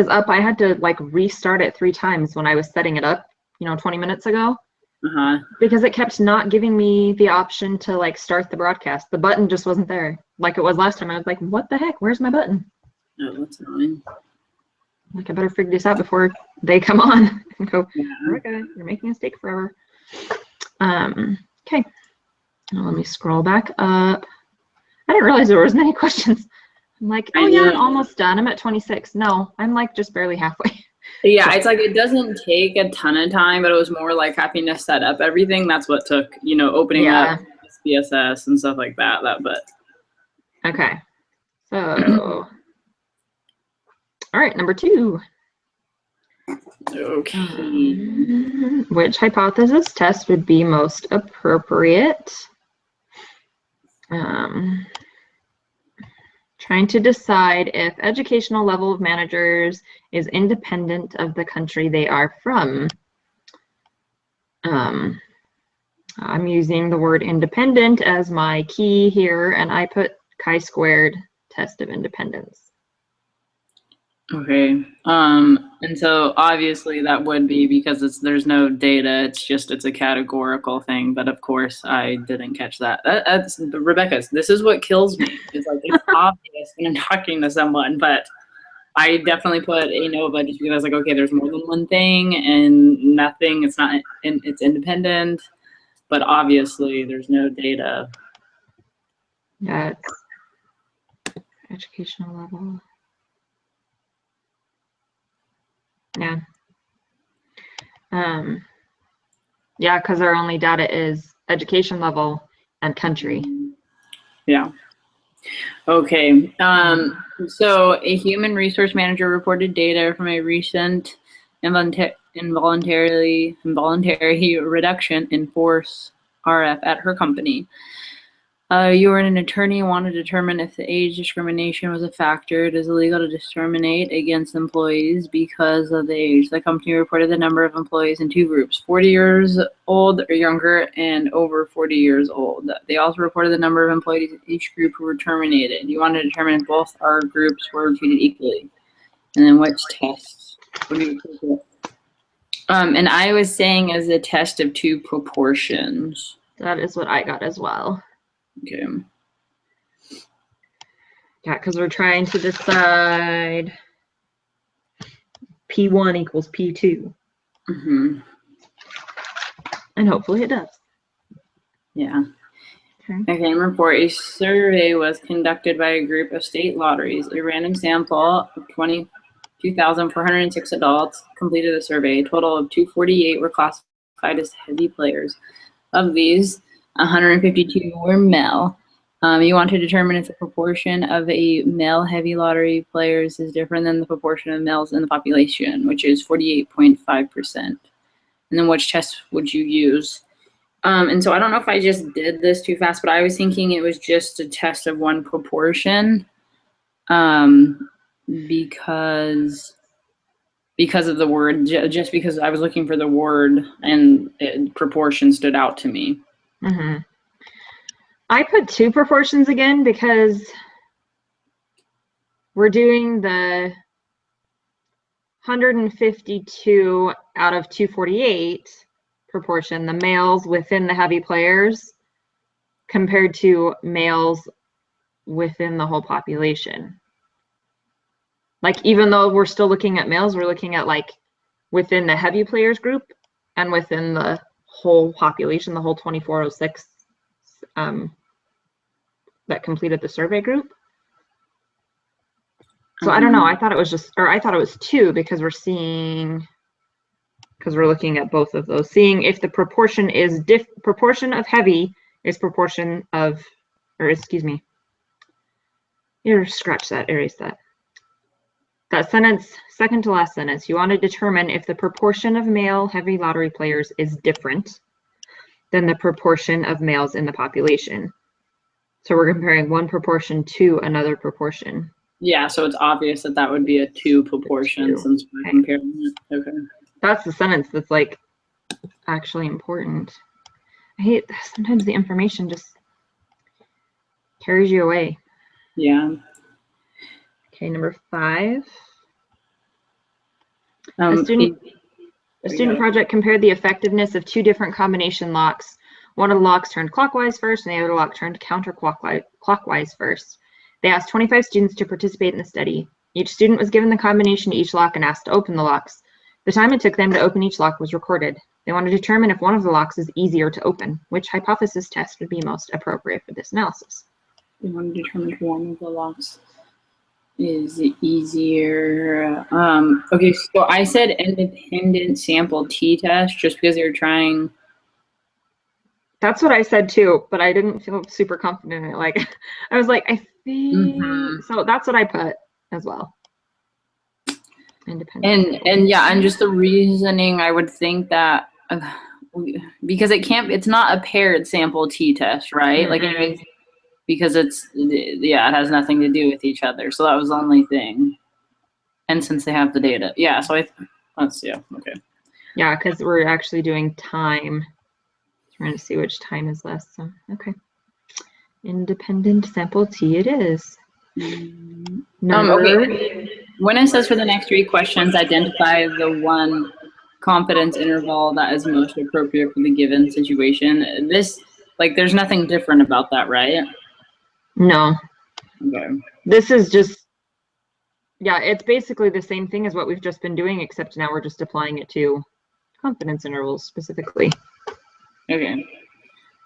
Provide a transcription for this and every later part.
is up. I had to like restart it 3 times when I was setting it up, 20 minutes ago. Because it kept not giving me the option to like start the broadcast. The button just wasn't there like it was last time. I was like, what the heck? Where's my button? Oh, that's annoying. Like, I better figure this out before they come on and go, okay, you're making us take forever. Okay. Now let me scroll back up. I didn't realize there was many questions. I'm like, oh yeah, I'm almost done. I'm at 26. No, I'm like just barely halfway. Yeah, it's like it doesn't take a ton of time, but it was more like having to set up everything. That's what took, opening up SPSS and stuff like that. But okay. So, all right, number 2. Okay. Which hypothesis test would be most appropriate? Trying to decide if educational level of managers is independent of the country they are from. I'm using the word independent as my key here, and I put chi-squared test of independence. Okay. And so obviously that would be because there's no data. It's a categorical thing. But of course I didn't catch that. That's Rebecca. This is what kills me. It's like it's obvious when I'm talking to someone, but I definitely put ANOVA just because I was like, okay, there's more than one thing and nothing. It's not. It's independent, but obviously there's no data. Yeah. Educational level. Yeah. Yeah, because our only data is education level and country. Yeah. Okay. So a human resource manager reported data from a recent involuntary reduction in force RF at her company. You were an attorney and want to determine if the age discrimination was a factor. It is illegal to discriminate against employees because of the age. The company reported the number of employees in 2 groups, 40 years old or younger and over 40 years old. They also reported the number of employees in each group who were terminated. You want to determine if both our groups were treated equally. And then which tests? What do you think? And I was saying as a test of 2 proportions. That is what I got as well. Okay. Yeah, because we're trying to decide P1 equals P2. And hopefully it does. Yeah. Okay, number 4, a survey was conducted by a group of state lotteries. A random sample of 22,406 adults completed the survey. A total of 248 were classified as heavy players. Of these, 152 were male. You want to determine if the proportion of a male heavy lottery players is different than the proportion of males in the population, which is 48.5%. And then which test would you use? And so I don't know if I just did this too fast, but I was thinking it was just a test of 1 proportion because of the word, just because I was looking for the word and proportion stood out to me. I put 2 proportions again because we're doing the 152 out of 248 proportion, the males within the heavy players compared to males within the whole population. Like, even though we're still looking at males, we're looking at like within the heavy players group and within the whole population, the whole 2406 that completed the survey group. So I don't know. I thought it was just, or I thought it was 2 because we're looking at both of those, seeing if the proportion is proportion of heavy is proportion of, or excuse me, here, scratch that, erase that. That sentence, second to last sentence, you want to determine if the proportion of male heavy lottery players is different than the proportion of males in the population. So we're comparing 1 proportion to another proportion. Yeah, so it's obvious that would be a 2 proportion since we're comparing it. Okay. That's the sentence that's like actually important. I hate sometimes the information just carries you away. Yeah. Okay, number 5. A student project compared the effectiveness of two different combination locks. One of the locks turned clockwise first, and the other lock turned counterclockwise first. They asked 25 students to participate in the study. Each student was given the combination to each lock and asked to open the locks. The time it took them to open each lock was recorded. They wanted to determine if one of the locks is easier to open. Which hypothesis test would be most appropriate for this analysis? They want to determine if one of the locks is easier. Okay, so I said independent sample t-test just because they were trying. That's what I said too, but I didn't feel super confident in it. Like, I was like, I think so. That's what I put as well. Independent. And yeah, and just the reasoning, I would think that because it's not a paired sample t-test, right? Like, anyways, because it has nothing to do with each other. So that was the only thing. And since they have the data, yeah. So okay. Yeah, because we're actually doing time. Trying to see which time is less. So okay, independent sample T it is. Okay. When it says for the next 3 questions, identify the one confidence interval that is most appropriate for the given situation. This, like, there's nothing different about that, right? No. Okay. This is just, yeah, it's basically the same thing as what we've just been doing, except now we're just applying it to confidence intervals specifically. Okay.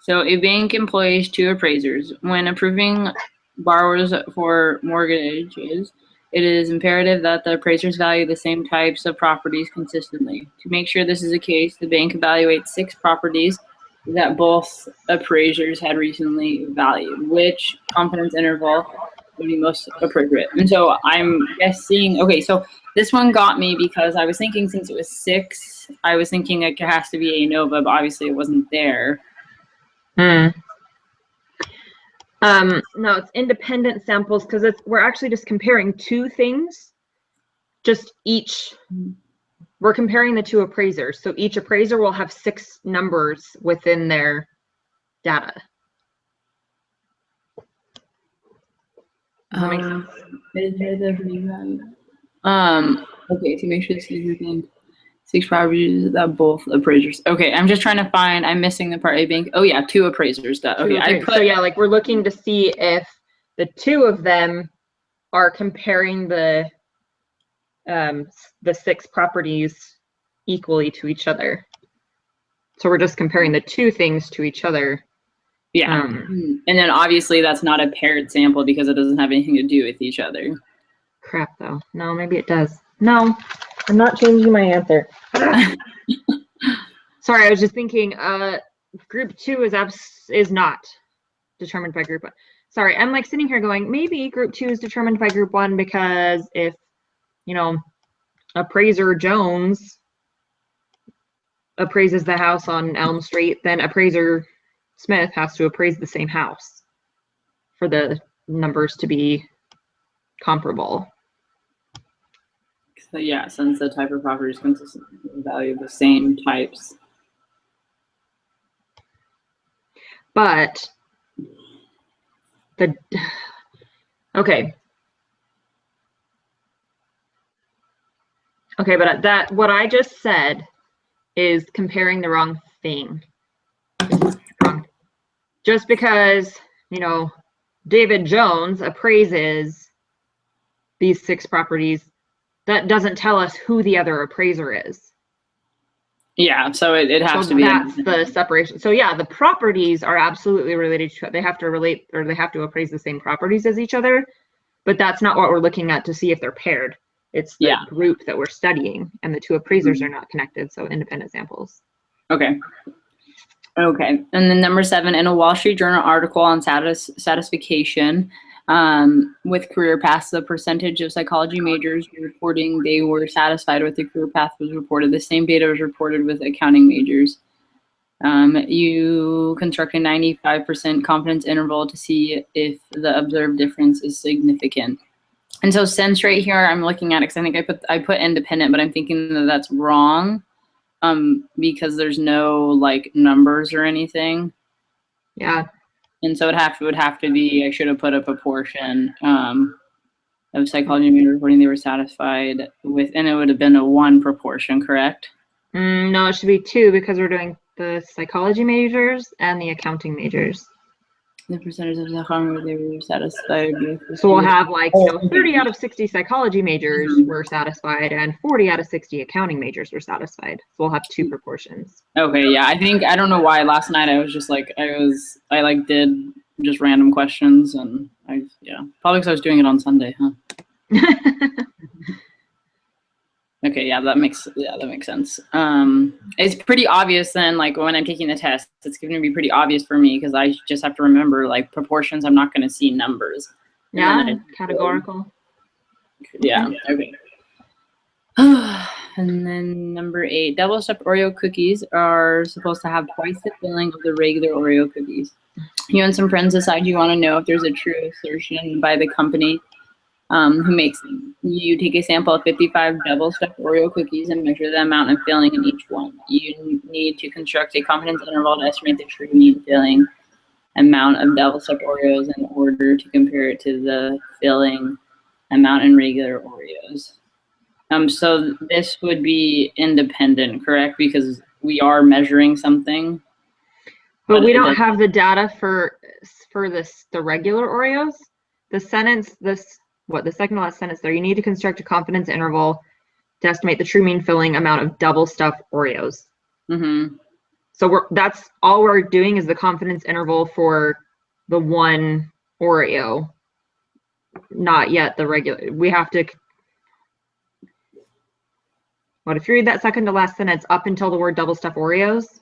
So a bank employs 2 appraisers. When approving borrowers for mortgages, it is imperative that the appraisers value the same types of properties consistently. To make sure this is the case, the bank evaluates 6 properties that both appraisers had recently valued. Which confidence interval would be most appropriate? And so I'm guessing, okay, so this one got me because I was thinking since it was 6, I was thinking it has to be ANOVA, but obviously it wasn't there. No, it's independent samples because we're actually just comparing 2 things. Just each, we're comparing the 2 appraisers. So each appraiser will have 6 numbers within their data. Does that make sense? Okay, to make sure this is thing. 6 properties that both appraisers. Okay, I'm just trying to find. I'm missing the part A bank. Oh yeah, 2 appraisers. Okay, so yeah, like we're looking to see if the 2 of them are comparing the 6 properties equally to each other. So we're just comparing the 2 things to each other. Yeah, and then obviously that's not a paired sample because it doesn't have anything to do with each other. Crap though. No, maybe it does. No, I'm not changing my answer. Sorry, I was just thinking group 2 is not determined by group 1. Sorry, I'm like sitting here going, maybe group 2 is determined by group 1 because if, you know, appraiser Jones appraises the house on Elm Street, then appraiser Smith has to appraise the same house for the numbers to be comparable. So yeah, since the type of property is consistent, value the same types. But okay, but that what I just said is comparing the wrong thing. Just because, you know, David Jones appraises these 6 properties, that doesn't tell us who the other appraiser is. Yeah, so it has to be. That's the separation. So yeah, the properties are absolutely related to, they have to relate, or they have to appraise the same properties as each other, but that's not what we're looking at to see if they're paired. It's the group that we're studying, and the 2 appraisers are not connected, so independent samples. Okay. Okay, and then number 7, in a Wall Street Journal article on satisfaction with career paths, the percentage of psychology majors reporting they were satisfied with the career path was reported. The same data was reported with accounting majors. You construct a 95% confidence interval to see if the observed difference is significant. And so since right here, I'm looking at it because I think I put independent, but I'm thinking that that's wrong. Because there's no like numbers or anything. Yeah. And so it would have to be, I should have put a proportion. of psychology major reporting they were satisfied with, and it would have been a 1 proportion, correct? No, it should be 2 because we're doing the psychology majors and the accounting majors. The percentage of psychology they were satisfied with. So we'll have 30 out of 60 psychology majors were satisfied and 40 out of 60 accounting majors were satisfied. So we'll have 2 proportions. Okay, yeah, I don't know why last night I was just like, I did just random questions and probably because I was doing it on Sunday, huh? Okay, yeah, that makes sense. It's pretty obvious then, like when I'm taking the test, it's going to be pretty obvious for me because I just have to remember like proportions. I'm not going to see numbers. Yeah, categorical. Yeah, okay. And then number 8, double stuffed Oreo cookies are supposed to have twice the filling of the regular Oreo cookies. You and some friends decide you want to know if there's a true assertion by the company who makes them. You take a sample of 55 double stuffed Oreo cookies and measure the amount of filling in each one. You need to construct a confidence interval to estimate the true mean filling amount of double stuffed Oreos in order to compare it to the filling amount in regular Oreos. So this would be independent, correct? Because we are measuring something. But we don't have the data for the regular Oreos. The sentence, the second to last sentence there, you need to construct a confidence interval to estimate the true mean filling amount of double stuffed Oreos. Mm-hmm. So that's all we're doing is the confidence interval for the one Oreo, not yet the regular. We have to. If you read that second to last sentence up until the word double stuffed Oreos,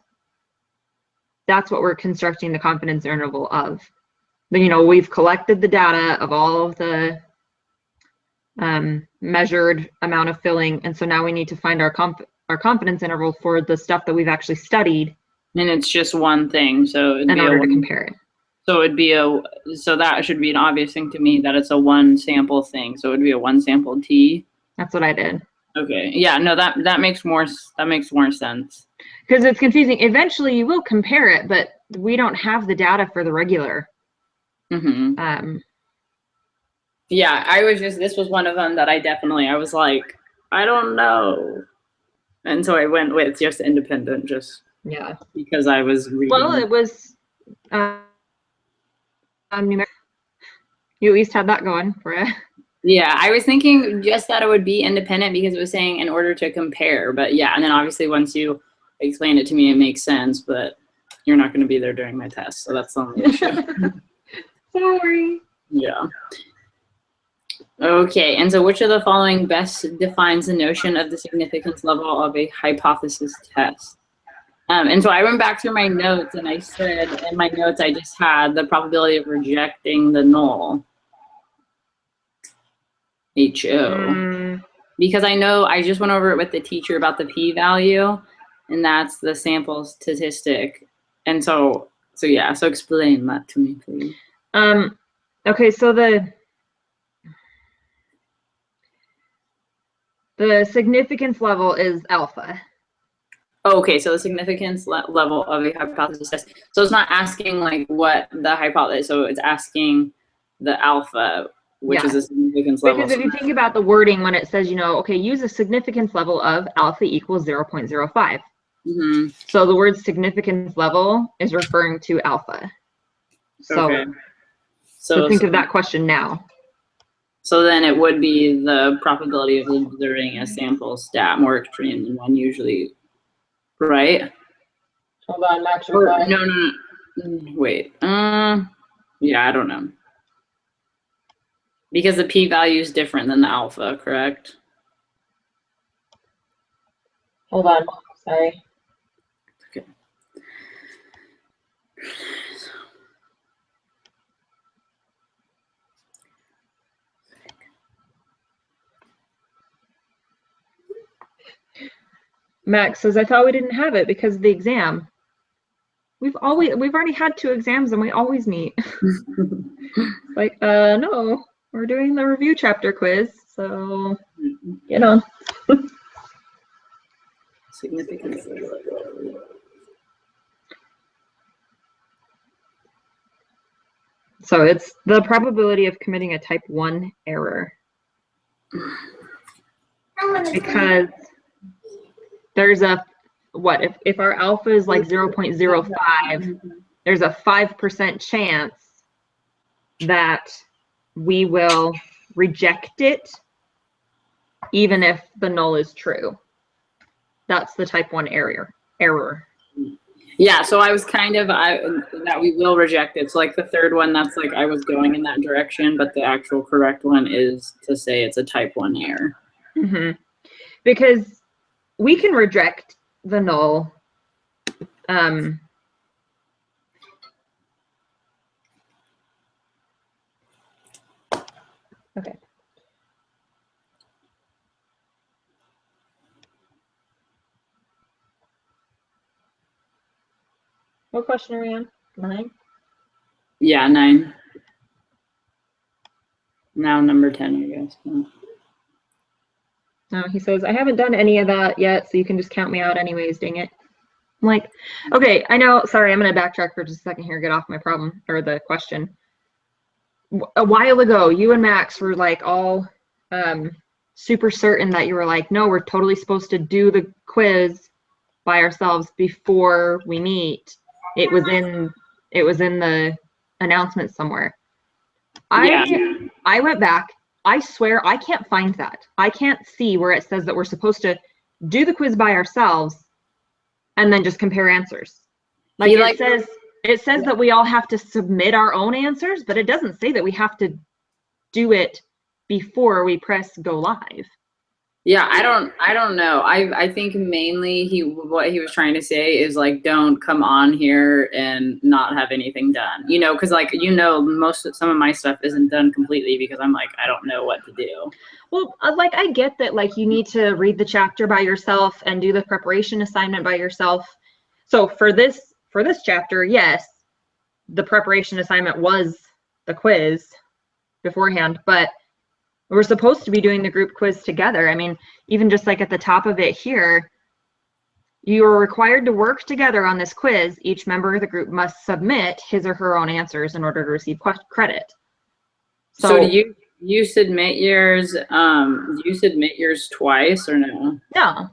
that's what we're constructing the confidence interval of. We've collected the data of all of the measured amount of filling, and so now we need to find our confidence interval for the stuff that we've actually studied. And it's just one thing, so in order to compare it. So it'd be so that should be an obvious thing to me that it's a 1 sample thing. So it'd be a 1 sample T. That's what I did. Okay. Yeah. No, that makes more sense. Because it's confusing. Eventually, you will compare it, but we don't have the data for the regular. Mm-hmm. Yeah, this was one of them that I was like, I don't know. And so I went with just independent, because I was reading. Well, it was numeric. You at least had that going for it. Yeah, I was thinking just that it would be independent because it was saying in order to compare. But yeah, and then obviously once you explain it to me, it makes sense. But you're not going to be there during my test, so that's the only issue. Sorry. Yeah. Okay, and so which of the following best defines the notion of the significance level of a hypothesis test? And so I went back through my notes and I said in my notes I just had the probability of rejecting the null. HO. Because I know I just went over it with the teacher about the p-value, and that's the sample statistic. And so yeah, so explain that to me, please. Okay, so the significance level is alpha. Okay, so the significance level of a hypothesis test. So it's not asking like what the hypothesis, so it's asking the alpha, which is a significance level. Because if you think about the wording when it says, okay, use a significance level of alpha equals 0.05. Mm-hmm. So the word significance level is referring to alpha. So think of that question now. So then it would be the probability of observing a sample stat more extreme than one usually, right? Hold on, Max. No. Wait. Yeah, I don't know. Because the p-value is different than the alpha, correct? Hold on. Sorry. Okay. Max says, I thought we didn't have it because of the exam. We've already had 2 exams and we always meet. Like, no, we're doing the review chapter quiz, so get on. Significance. So it's the probability of committing a type 1 error. Because there's a, what, if our alpha is like 0.05, there's a 5% chance that we will reject it even if the null is true. That's the type 1 error. Yeah, so I was kind of, that we will reject it. So like the third one, that's like I was going in that direction, but the actual correct one is to say it's a type 1 error. Mm-hmm. Because we can reject the null. Okay. What question are we on? 9? Yeah, 9. Now number 10, I guess. No, he says, I haven't done any of that yet, so you can just count me out anyways, dang it. I'm like, okay, I know, sorry, I'm going to backtrack for just a second here, get off my problem, or the question. A while ago, you and Max were like all super certain that you were like, no, we're totally supposed to do the quiz by ourselves before we meet. It was in the announcement somewhere. I went back. I swear I can't find that. I can't see where it says that we're supposed to do the quiz by ourselves and then just compare answers. Like it says that we all have to submit our own answers, but it doesn't say that we have to do it before we press go live. Yeah, I don't know. I think mainly what he was trying to say is like, don't come on here and not have anything done. You know, because like, some of my stuff isn't done completely because I'm like, I don't know what to do. Well, like I get that like you need to read the chapter by yourself and do the preparation assignment by yourself. So for this chapter, yes, the preparation assignment was the quiz beforehand, but we're supposed to be doing the group quiz together. I mean, even just like at the top of it here, you are required to work together on this quiz. Each member of the group must submit his or her own answers in order to receive credit. So do you submit yours? Do you submit yours twice or no? No.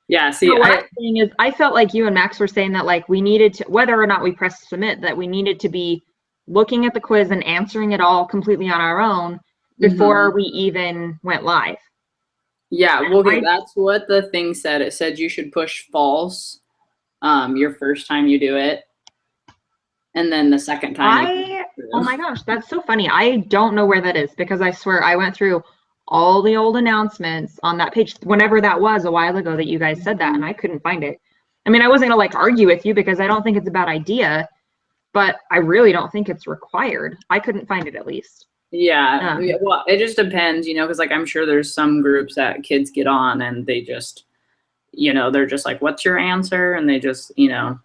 Yeah. See, what I'm saying is, I felt like you and Max were saying that like we needed to, whether or not we press submit, that we needed to be looking at the quiz and answering it all completely on our own before we even went live. Yeah, well, that's what the thing said. It said you should push false your first time you do it. And then the second time. Oh my gosh, that's so funny. I don't know where that is because I swear I went through all the old announcements on that page, whenever that was a while ago that you guys said that, and I couldn't find it. I mean, I wasn't gonna like argue with you because I don't think it's a bad idea, but I really don't think it's required. I couldn't find it at least. Yeah, well, it just depends, because like I'm sure there's some groups that kids get on and they just, they're just like, what's your answer? And they just, Yeah.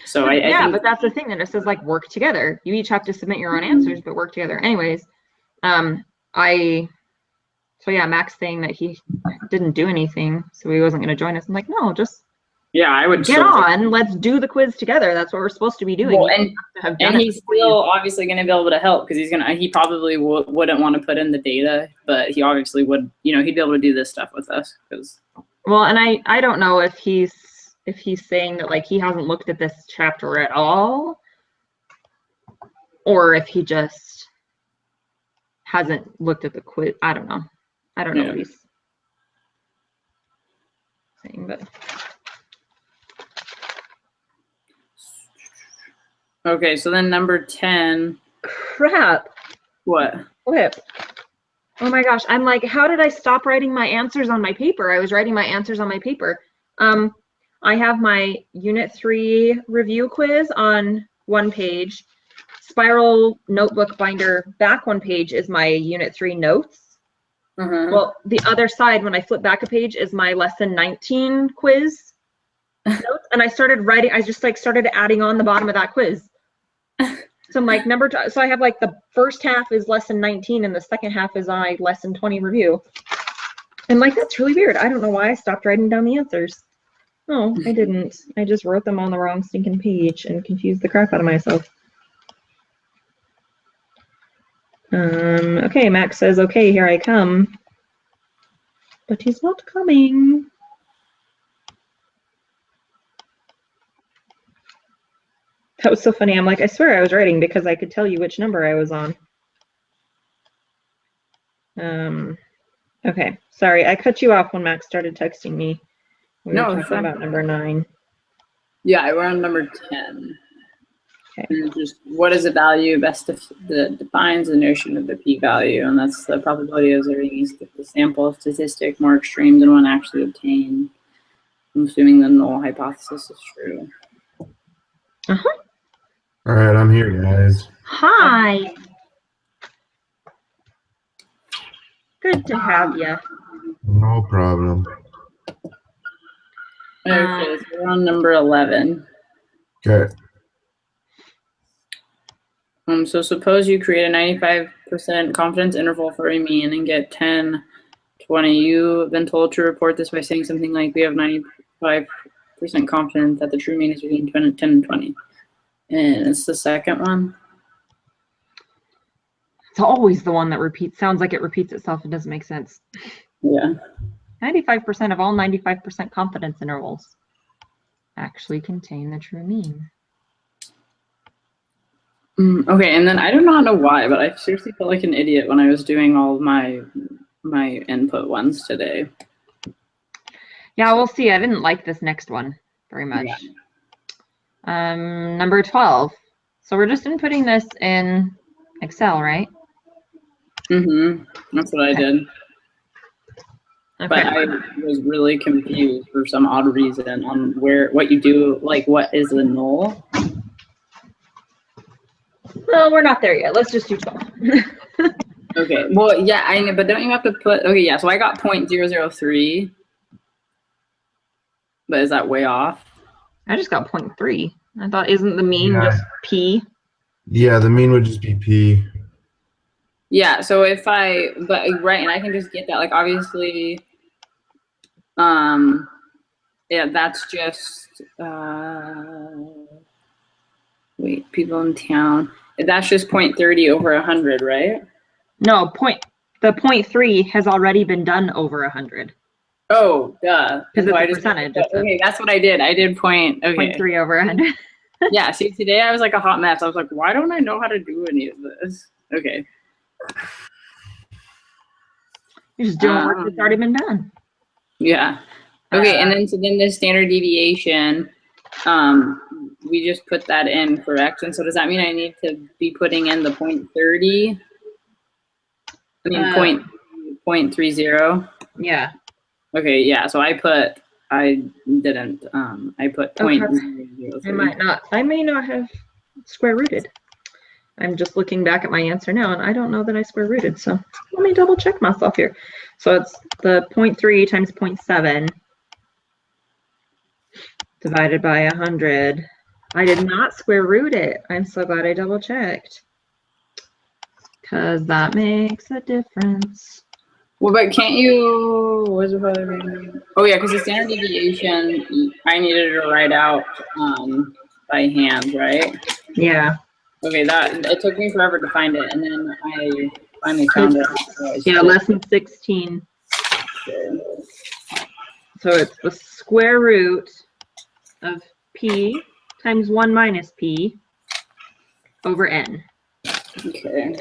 So I think, but that's the thing that it says like work together. You each have to submit your own answers, but work together. Anyways, so yeah, Max saying that he didn't do anything, so he wasn't going to join us. I'm like, no, just I would get on. Let's do the quiz together. That's what we're supposed to be doing. Well, and he's still obviously going to be able to help because he probably wouldn't want to put in the data, but he obviously would. He'd be able to do this stuff with us because. Well, and I don't know if he's saying that like he hasn't looked at this chapter at all, or if he just hasn't looked at the quiz. I don't know. I don't know what he's saying, but. Okay, so then number 10. Crap. What? Flip. Oh my gosh. I'm like, how did I stop writing my answers on my paper? I was writing my answers on my paper. I have my Unit 3 review quiz on one page. Spiral notebook binder back one page is my Unit 3 notes. Well, the other side, when I flip back a page, is my lesson 19 quiz notes. And I started writing, I just like started adding on the bottom of that quiz. So I'm like, so I have like the first half is lesson 19 and the second half is my lesson 20 review. And like, that's really weird. I don't know why I stopped writing down the answers. No, I didn't. I just wrote them on the wrong stinking page and confused the crap out of myself. Okay, Max says, okay, here I come. But he's not coming. That was so funny. I'm like, I swear I was writing because I could tell you which number I was on. Okay, sorry, I cut you off when Max started texting me. We were talking about number 9. Yeah, we're on number 10. Okay. And just what is a value best that defines the notion of the p-value, and that's the probability of observing the sample statistic more extreme than one actually obtained. I'm assuming the null hypothesis is true. All right, I'm here, guys. Hi. Good to have you. No problem. Okay, so we're on number 11. Okay. So suppose you create a 95% confidence interval for a mean and get 10, 20. You've been told to report this by saying something like, we have 95% confidence that the true mean is between 10 and 20. And it's the second one. It's always the one that repeats. Sounds like it repeats itself. It doesn't make sense. Yeah. 95% of all 95% confidence intervals actually contain the true mean. Okay, and then I do not know why, but I seriously felt like an idiot when I was doing all my input ones today. Yeah, we'll see. I didn't like this next one very much. Yeah. Number 12. So we're just inputting this in Excel, right? That's what I did. Okay. But I was really confused for some odd reason on what you do, like what is the null? Well, we're not there yet. Let's just do 12. Okay. Well, yeah, I know, but don't you have to put? Okay, yeah. So I got 0.003, but is that way off? I just got 0.3. I thought, isn't the mean just p? Yeah, the mean would just be p. Yeah. So if right, and I can just get that. Like obviously, yeah, that's just. Wait, people in town. That's just 0.30 over 100, right? No, the 0.3 has already been done over 100. Oh, duh. Because it's a percentage. Okay, that's what I did. I did 0.3 over 100. Yeah, see, today I was like a hot mess. I was like, why don't I know how to do any of this? Okay. You're just doing work that's already been done. Yeah. Okay, and then the standard deviation, we just put that in, correct? And so does that mean I need to be putting in the 0.30? I mean, 0.30? Yeah. Okay, yeah, so I put 0.003. I may not have square rooted. I'm just looking back at my answer now, and I don't know that I square rooted, so let me double check myself here. So it's the 0.3 times 0.7 divided by 100. I did not square root it. I'm so glad I double checked, because that makes a difference. Well, but can't you, oh yeah, because the standard deviation, I needed to write out by hand, right? Yeah. Okay, it took me forever to find it, and then I finally found it. Yeah, lesson 16. So it's the square root of p times 1 minus p over n. Okay.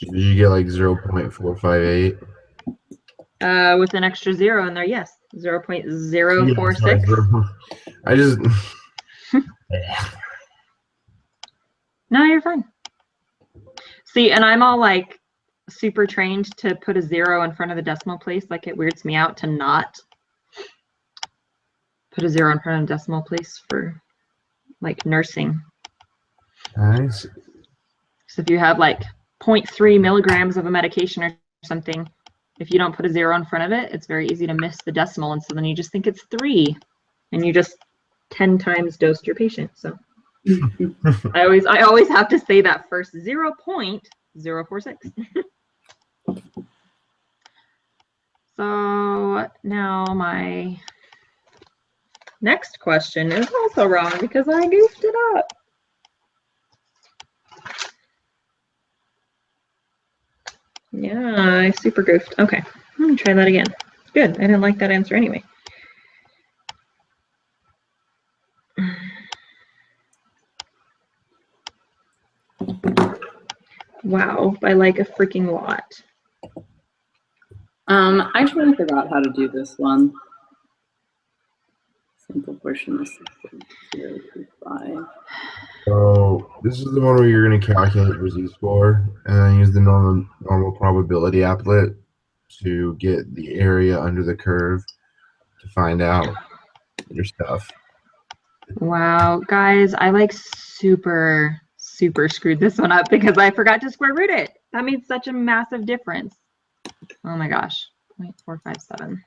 Did you get like 0.458? With an extra 0 in there, yes. 0.046. I just... No, you're fine. See, and I'm all like super trained to put a 0 in front of the decimal place. Like it weirds me out to not put a 0 in front of the decimal place for like nursing. Nice. So if you have like 0.3 milligrams of a medication or something, if you don't put a 0 in front of it, it's very easy to miss the decimal, and so then you just think it's 3, and you just 10 times dosed your patient. So I always have to say that first, 0.046. So now my Next question is also wrong because I goofed it up. Yeah, I super goofed. Okay, let me try that again. Good, I didn't like that answer anyway. Wow, by like a freaking lot. I totally forgot how to do this one. Simple portion of 0 to 5. So this is the one where you're going to calculate your z-score and then use the normal probability applet to get the area under the curve to find out your stuff. Wow, guys, I like super screwed this one up because I forgot to square root it. That made such a massive difference. Oh my gosh, 0.457.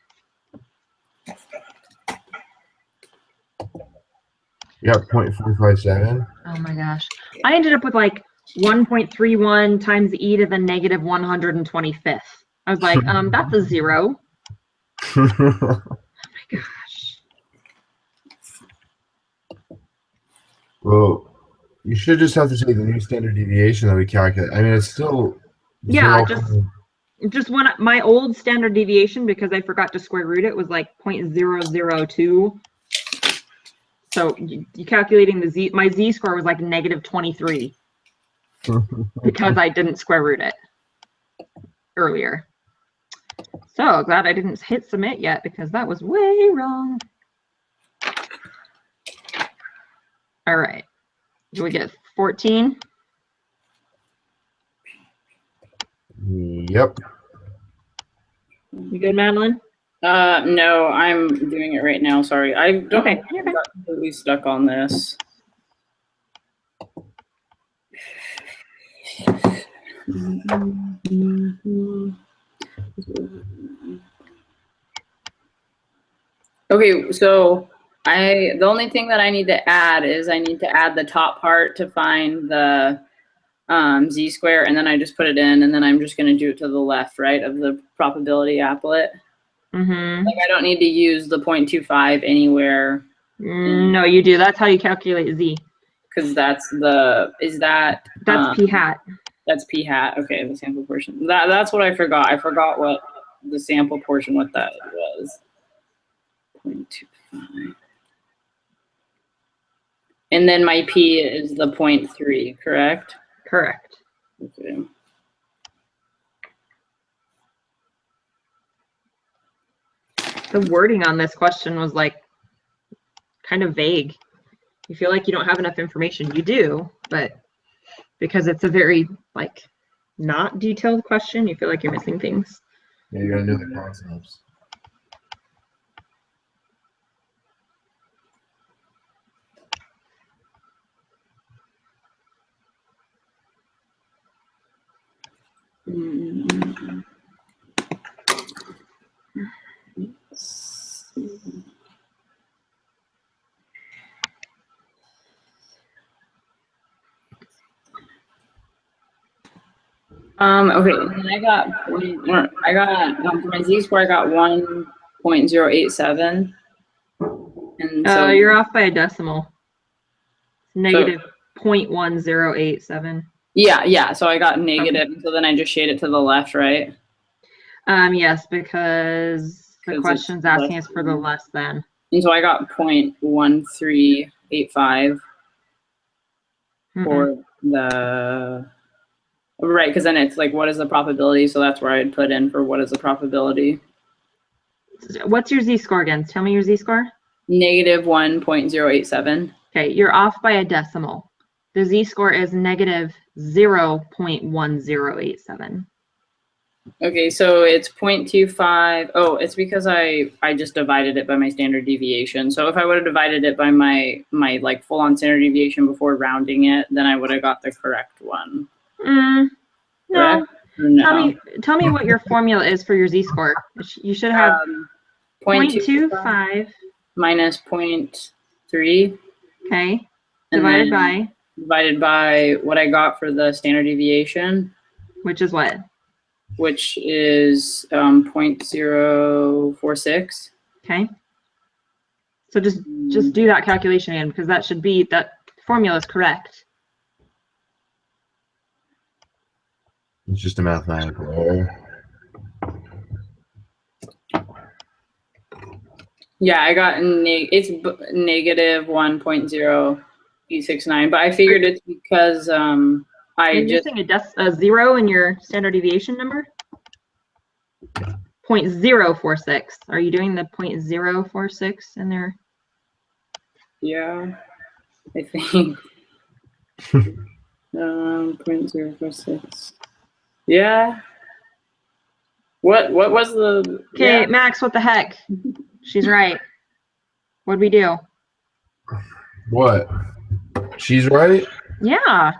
You got 0.457. Oh my gosh. I ended up with like 1.31 times e to the negative 125th. I was like, that's a 0. Oh my gosh. Well, you should just have to take the new standard deviation that we calculate. I mean, it's still Yeah, 0. just when my old standard deviation, because I forgot to square root it, was like 0.002. So you calculating the z, my z-score was like negative 23 because I didn't square root it earlier. So glad I didn't hit submit yet because that was way wrong. All right. Do we get 14? Yep. You good, Madeline? No, I'm doing it right now. Sorry. I don't Okay, I got completely stuck on this. Okay, so the only thing that I need to add is I need to add the top part to find the z-square, and then I just put it in, and then I'm just going to do it to the left, right, of the probability applet. Mm-hmm. Like I don't need to use the 0.25 anywhere. No, you do. That's how you calculate z. Because that's the, That's p hat. That's p hat. Okay, the sample portion. That's what I forgot. I forgot what the sample portion, what that was. 0.25. And then my p is the 0.3, correct? Correct. Okay. The wording on this question was like kind of vague. You feel like you don't have enough information. You do, but because it's a very like not detailed question, you feel like you're missing things. Yeah, you gotta know the concepts. Okay, and then I got for my z-score I got 1.087, and so You're off by a decimal. Negative 0.1087. Yeah. So I got negative, okay. So then I just shade it to the left, right? Yes, because the question's asking us for the less than. And so I got 0.1385 for the. Right, because then it's like, what is the probability? So that's where I'd put in for what is the probability. What's your z-score again? Tell me your z-score. Negative 1.087. Okay, you're off by a decimal. The z-score is negative 0.1087. Okay, so it's 0.25. Oh, it's because I just divided it by my standard deviation. So if I would have divided it by my like full-on standard deviation before rounding it, then I would have got the correct one. No. No. Tell me what your formula is for your z-score. You should have 0.25 minus 0.3. Okay. Divided by what I got for the standard deviation. Which is what? Which is 0.046. Okay. So just do that calculation again, because that should be, that formula is correct. It's just a mathematical error. Yeah, I got it's negative 1.0E69, but I figured it's because You're using a zero in your standard deviation number? 0.046. Are you doing the 0.046 in there? Yeah, I think 0.046. Yeah. What was the? Okay, yeah. Max, what the heck? She's right. What'd we do? What? She's right? Yeah.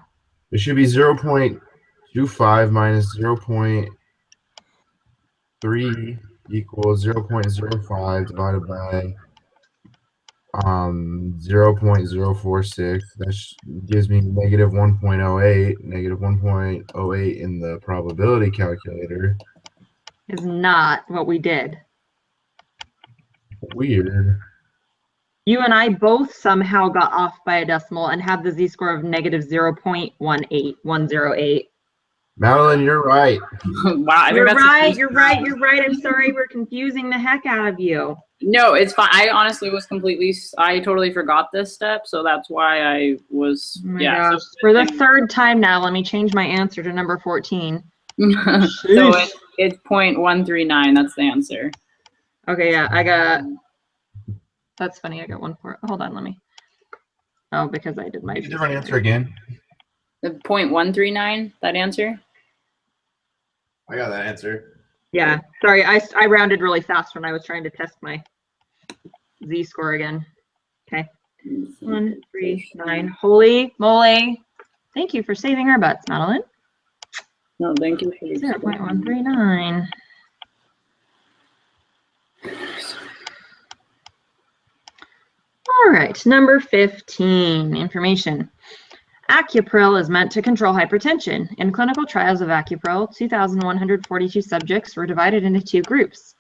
It should be 0.25 minus 0.3 equals 0.05 divided by 0.046. That gives me negative 1.08. Negative 1.08 in the probability calculator. Is not what we did. Weird. You and I both somehow got off by a decimal and have the z-score of negative 0.18108. Madeline, you're right. Wow, You're right. You're right. You're right. I'm sorry. We're confusing the heck out of you. No, it's fine. I honestly was I totally forgot this step, so that's why I was. Oh my gosh. So for the third time now, let me change my answer to number 14. So it's 0.139. That's the answer. Okay, yeah, I got. That's funny. I got one for. Hold on, let me. Oh, because I did my. Different answer again. The 0.139. That answer. I got that answer. Yeah, sorry, I rounded really fast when I was trying to test my z-score again. Okay, 139. Holy moly! Thank you for saving our butts, Madeline. No, thank you. 0.139. All right, number 15. Information. Acupril is meant to control hypertension. In clinical trials of Acupril, 2,142 subjects were divided into two groups.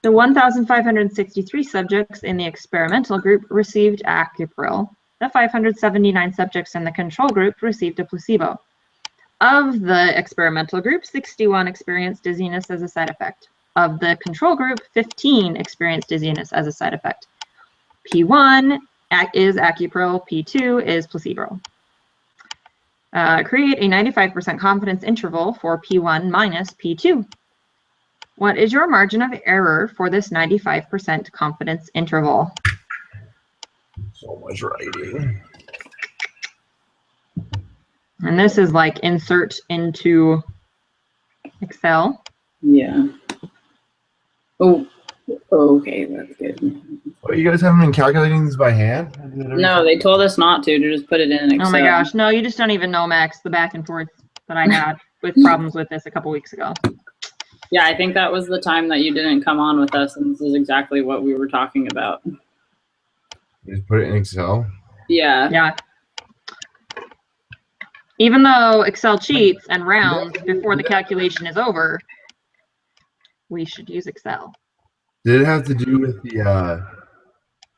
The 1,563 subjects in the experimental group received Acupril. The 579 subjects in the control group received a placebo. Of the experimental group, 61 experienced dizziness as a side effect. Of the control group, 15 experienced dizziness as a side effect. P1 is Acupril, P2 is placebo. Create a 95% confidence interval for P1 minus P2. What is your margin of error for this 95% confidence interval? So much writing. And this is like insert into Excel. Yeah. Oh, okay, that's good. What, you guys haven't been calculating this by hand? No, they told us not to just put it in Excel. Oh my gosh, no, you just don't even know, Max, the back and forth that I had with problems with this a couple weeks ago. Yeah, I think that was the time that you didn't come on with us, and this is exactly what we were talking about. You just put it in Excel? Yeah. Yeah. Even though Excel cheats and rounds before the calculation is over, we should use Excel. Did it have to do with the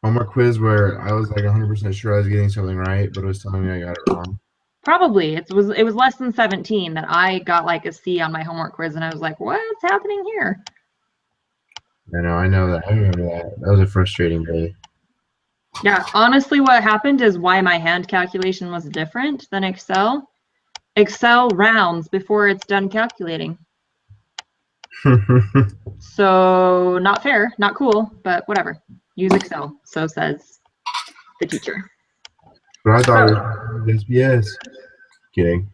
homework quiz where I was like 100% sure I was getting something right, but it was telling me I got it wrong? Probably. It was less than 17 that I got like a C on my homework quiz, and I was like, what's happening here? I know that. I remember that. That was a frustrating day. Yeah, honestly, what happened is why my hand calculation was different than Excel. Excel rounds before it's done calculating. So not fair, not cool, but whatever. Use Excel, so says the teacher. But I thought it was SBS. Kidding.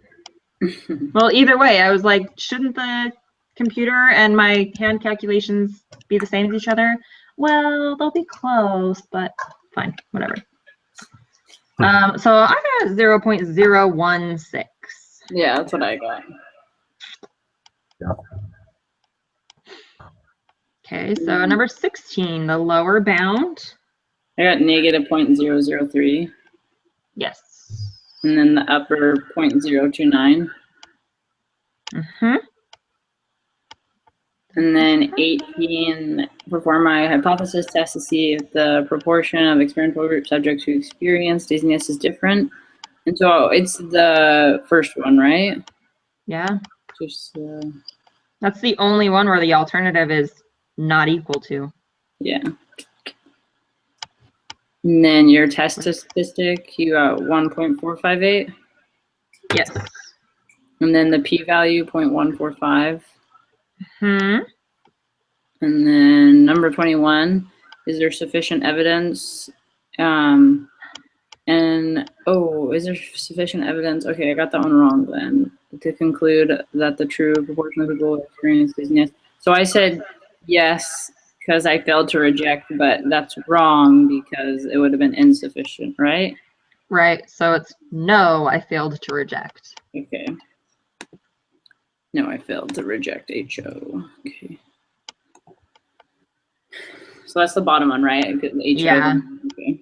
Well, either way, I was like, shouldn't the computer and my hand calculations be the same as each other? Well, they'll be close, but fine, whatever. So I got 0.016. Yeah, that's what I got. Yeah. Okay, so number 16, the lower bound. I got negative 0.003. Yes. And then the upper 0.029. Mm-hmm. And then 18, perform my hypothesis test to see if the proportion of experimental group subjects who experience dizziness is different. And so it's the first one, right? Yeah. Just, That's the only one where the alternative is not equal to. yeah. And then your test statistic, you got 1.458. Yes. And then the p-value, 0.145. Hmm. And then number 21, is there sufficient evidence? Is there sufficient evidence? Okay, I got that one wrong then. To conclude that the true proportion of people who experience dizziness. So I said yes because I failed to reject, but that's wrong because it would have been insufficient, right? Right. So it's no, I failed to reject. Okay. No, I failed to reject HO. Okay. So that's the bottom one, right? I put the HO. Yeah. Okay.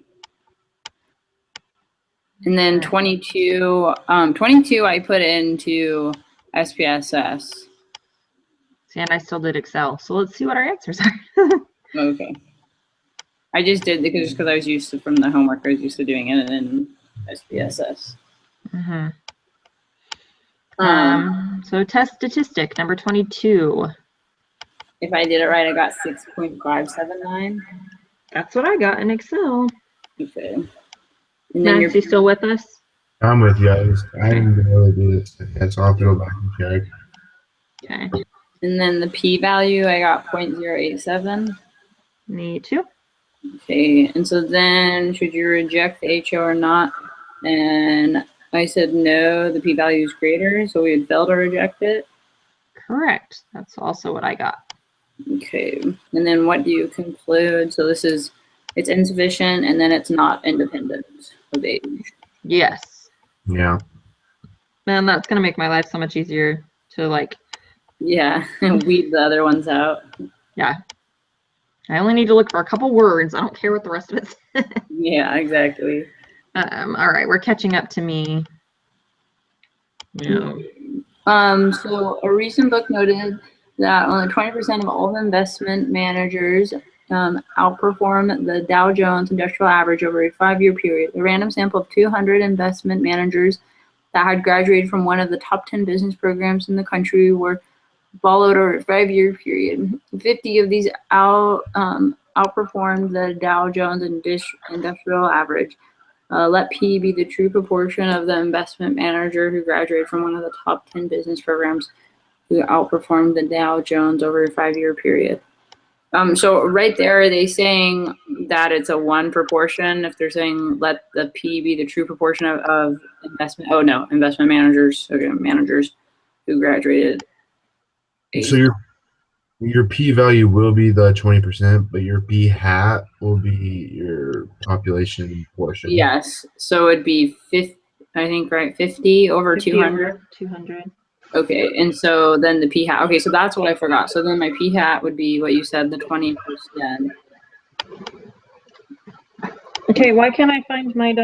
And then 22, 22 I put into SPSS. See, and I still did Excel. So let's see what our answers are. Okay. I just did because I was used to, from the homework, I was used to doing it in SPSS. Mm-hmm. So test statistic number 22. If I did it right, I got 6.579. That's what I got in Excel. Okay. And then Max, you still with us? I'm with you. I didn't really do this yet, so I'll have to go back and check. Okay. And then the p-value, I got 0.087. Me too. Okay, and so then should you reject the HO or not? And I said no, the p-value is greater, so we had failed to reject it. Correct. That's also what I got. Okay, and then what do you conclude? So this is, it's insufficient, and then it's not independent of age. Yes. Yeah. Man, that's going to make my life so much easier to like. Yeah, weed the other ones out. Yeah. I only need to look for a couple words. I don't care what the rest of it says. Yeah, exactly. All right, we're catching up to me. No. So a recent book noted that only 20% of all the investment managers outperform the Dow Jones Industrial Average over a 5-year period. A random sample of 200 investment managers that had graduated from one of the top 10 business programs in the country were followed over a 5-year period. 50 of these outperformed the Dow Jones Industrial Average. Let P be the true proportion of the investment manager who graduated from one of the top 10 business programs who outperformed the Dow Jones over a 5-year period. So right there, are they saying that it's a 1 proportion? If they're saying let the P be the true proportion of investment, oh no, investment managers, okay, managers who graduated. So your p-value will be the 20%, but your p-hat will be your population portion. Yes, so it'd be 50, I think, right? 50 over 200. 200. Okay, and so then the p-hat. Okay, so that's what I forgot. So then my p-hat would be what you said, the 20%. Okay, why can't I find my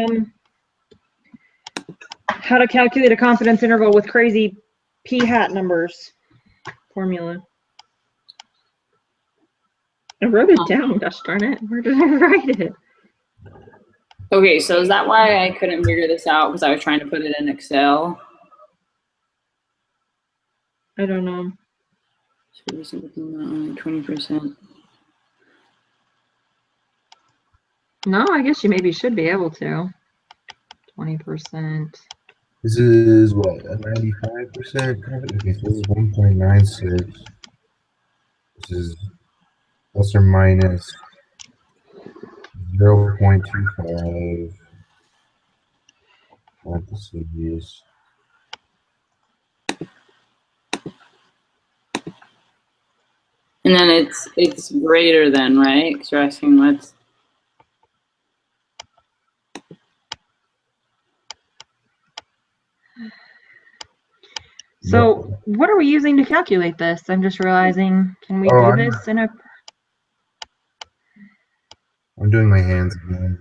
how to calculate a confidence interval with crazy p-hat numbers formula? I wrote it down, gosh darn it. Where did I write it? Okay, so is that why I couldn't figure this out? Because I was trying to put it in Excel? I don't know. So only 20%. No, I guess you maybe should be able to. 20%. This is what, a 95%? Okay, so this is 1.96. This is plus or minus 0.25. Parentheses. And then it's greater than, right? Because you're asking what's. So what are we using to calculate this? I'm just realizing, can we do this in a... I'm doing my hands again.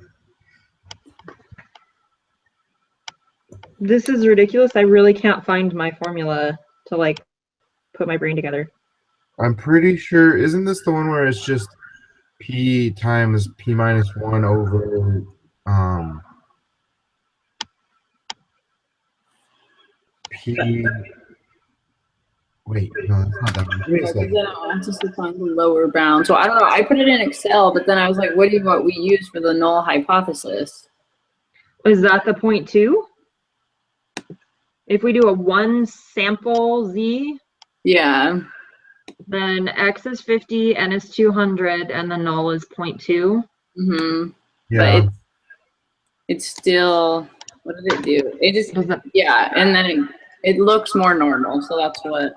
This is ridiculous. I really can't find my formula to like put my brain together. I'm pretty sure, isn't this the one where it's just P times P minus 1 over P. Wait, no, that's not that one. Give me a Because second. then it wants us to find the lower bound. So I don't know. I put it in Excel, but then I was like, what we use for the null hypothesis? Is that the 0.2? If we do a one sample Z, Yeah. then X is 50, N is 200, and the null is 0.2. Mm-hmm. Yeah. But it's still, what did it do? It just, Does it, yeah, and then it looks more normal. So that's what.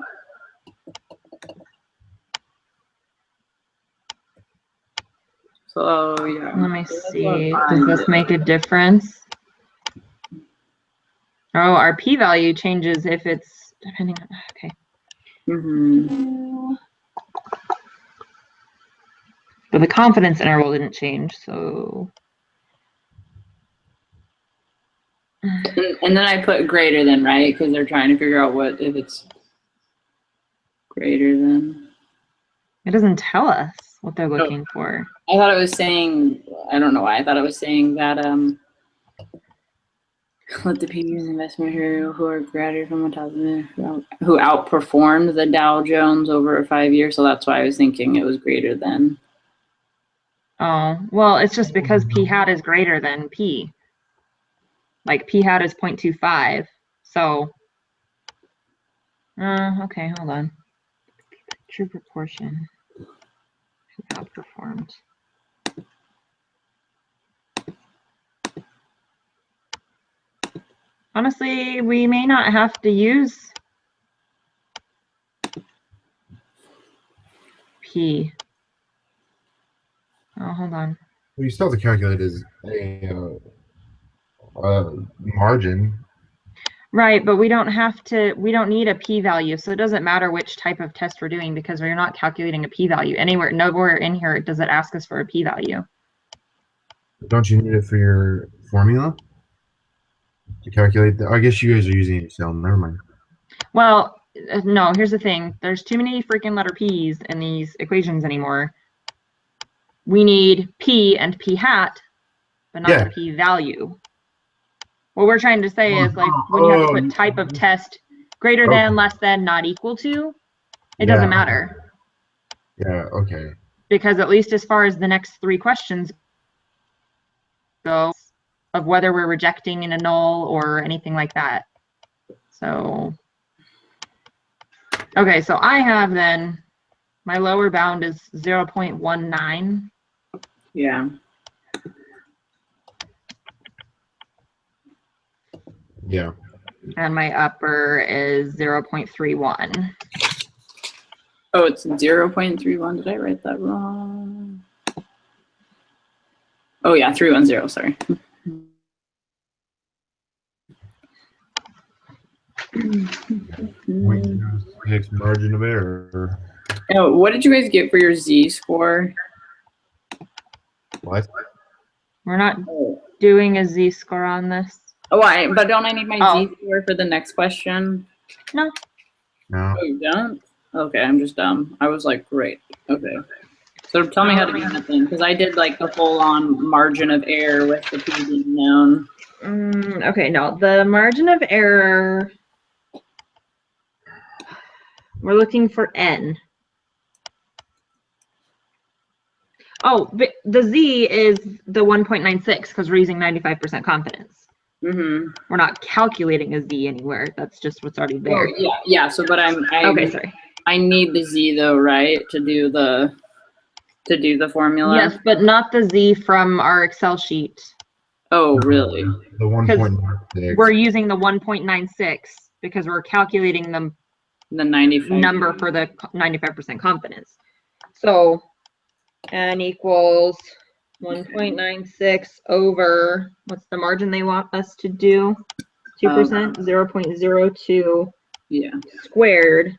So yeah. let me So that's see. what Does I this did. make a difference? Oh, our p-value changes if it's depending on, okay. Mm-hmm. But the confidence interval didn't change, so. And then I put greater than, right? Because they're trying to figure out what if it's greater than. It doesn't tell us what they're looking for. I thought it was saying, I don't know why. I thought it was saying that let the PD's investment who are graduated from 1,000 who outperformed the Dow Jones over 5 years. So that's why I was thinking it was greater than. Oh, well, it's just because p hat is greater than p. Like p hat is 0.25. So, okay, hold on. True proportion. Who outperformed? Honestly, we may not have to use P. Oh, hold on. Well, you still have to calculate as a margin. Right, but we don't have to, we don't need a p-value, so it doesn't matter which type of test we're doing because we're not calculating a p-value. Nowhere in here does it ask us for a p-value. Don't you need it for your formula to calculate I guess you guys are using Excel. Never mind. Well, no, here's the thing. There's too many freaking letter P's in these equations anymore. We need P and P hat, but not the p-value. What we're trying to say is, like, when you have to put type of test greater than, less than, not equal to, it doesn't matter. Yeah, okay. Because at least as far as the next three questions go, of whether we're rejecting in a null or anything like that. So, okay, so I have then, my lower bound is 0.19. Yeah. Yeah. And my upper is 0.31. Oh, it's 0.31. Did I write that wrong? Oh yeah, 310. Sorry. Next margin of error. Oh, what did you guys get for your Z-score? What? We're not doing a z-score on this. Oh, but don't I need my Z-score for the next question? No. No. Oh, you don't? Okay, I'm just dumb. I was like, great. Okay. So tell me how to do that then, because I did like the full-on margin of error with the P being known. Okay, no, the margin of error, we're looking for N. Oh, but the Z is the 1.96 because we're using 95% confidence. Mm-hmm. We're not calculating a Z anywhere. That's just what's already there. Oh, yeah. So, but okay, sorry. I need the Z though, right, to do the formula. Yes, but not the Z from our Excel sheet. Oh, really? The 1.96. We're using the 1.96 because we're calculating the 95 number for the 95% confidence. So N equals 1.96 over, what's the margin they want us to do? 2%, 0.02 squared,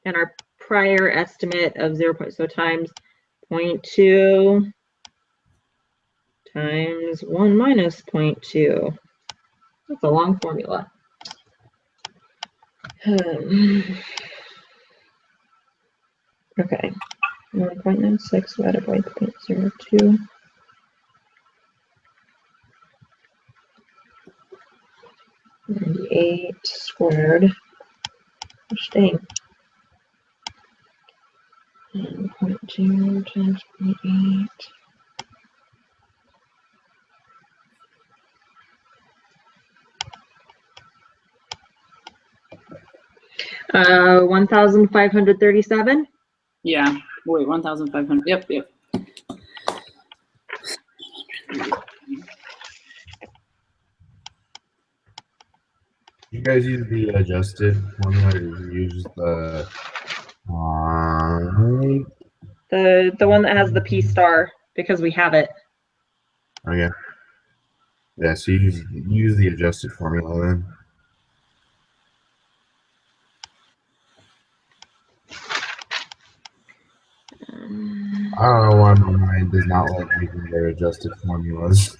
and our prior estimate of 0. So times 0.2 times 1 minus 0.2. That's a long formula. Okay. 1.96 divided by 0.02. 98 squared. Gosh dang. And 0.2 times 0.8. 1,537. Yeah. Wait, 1,500. Yep. You guys use the adjusted formula, or you use the The one that has the P star because we have it. okay. Yeah, so you use the adjusted formula then. I don't know why my mind does not like using their adjusted formulas.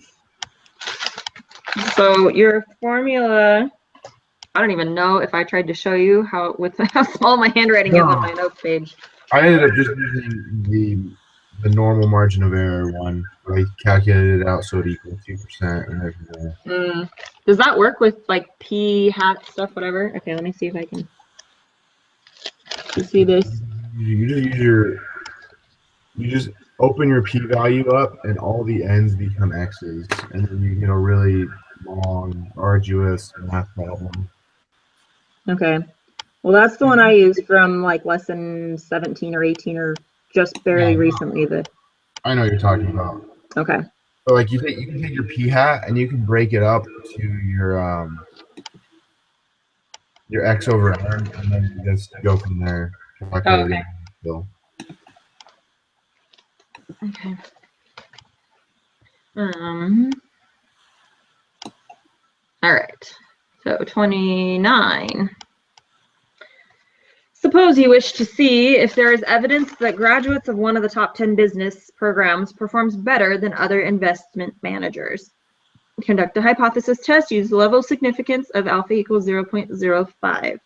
So your formula, I don't even know if I tried to show you how how small my handwriting is on my notes page. I ended up just using the normal margin of error one. I calculated it out so it equals 2% and everything. Does that work with like P hat stuff, whatever? Okay, let me see if I can. You see this? You just open your p-value up and all the n's become x's, and then you get a really long, arduous math problem. Okay. Well, that's the one I used from like lesson 17 or 18 or just barely recently. I know what you're talking about. Okay. But like you can take your p-hat and you can break it up to your x over n, and then you just go from there. Okay. Okay. All right. So 29. Suppose you wish to see if there is evidence that graduates of one of the top 10 business programs performs better than other investment managers. Conduct a hypothesis test. Use the level of significance of alpha equals 0.05.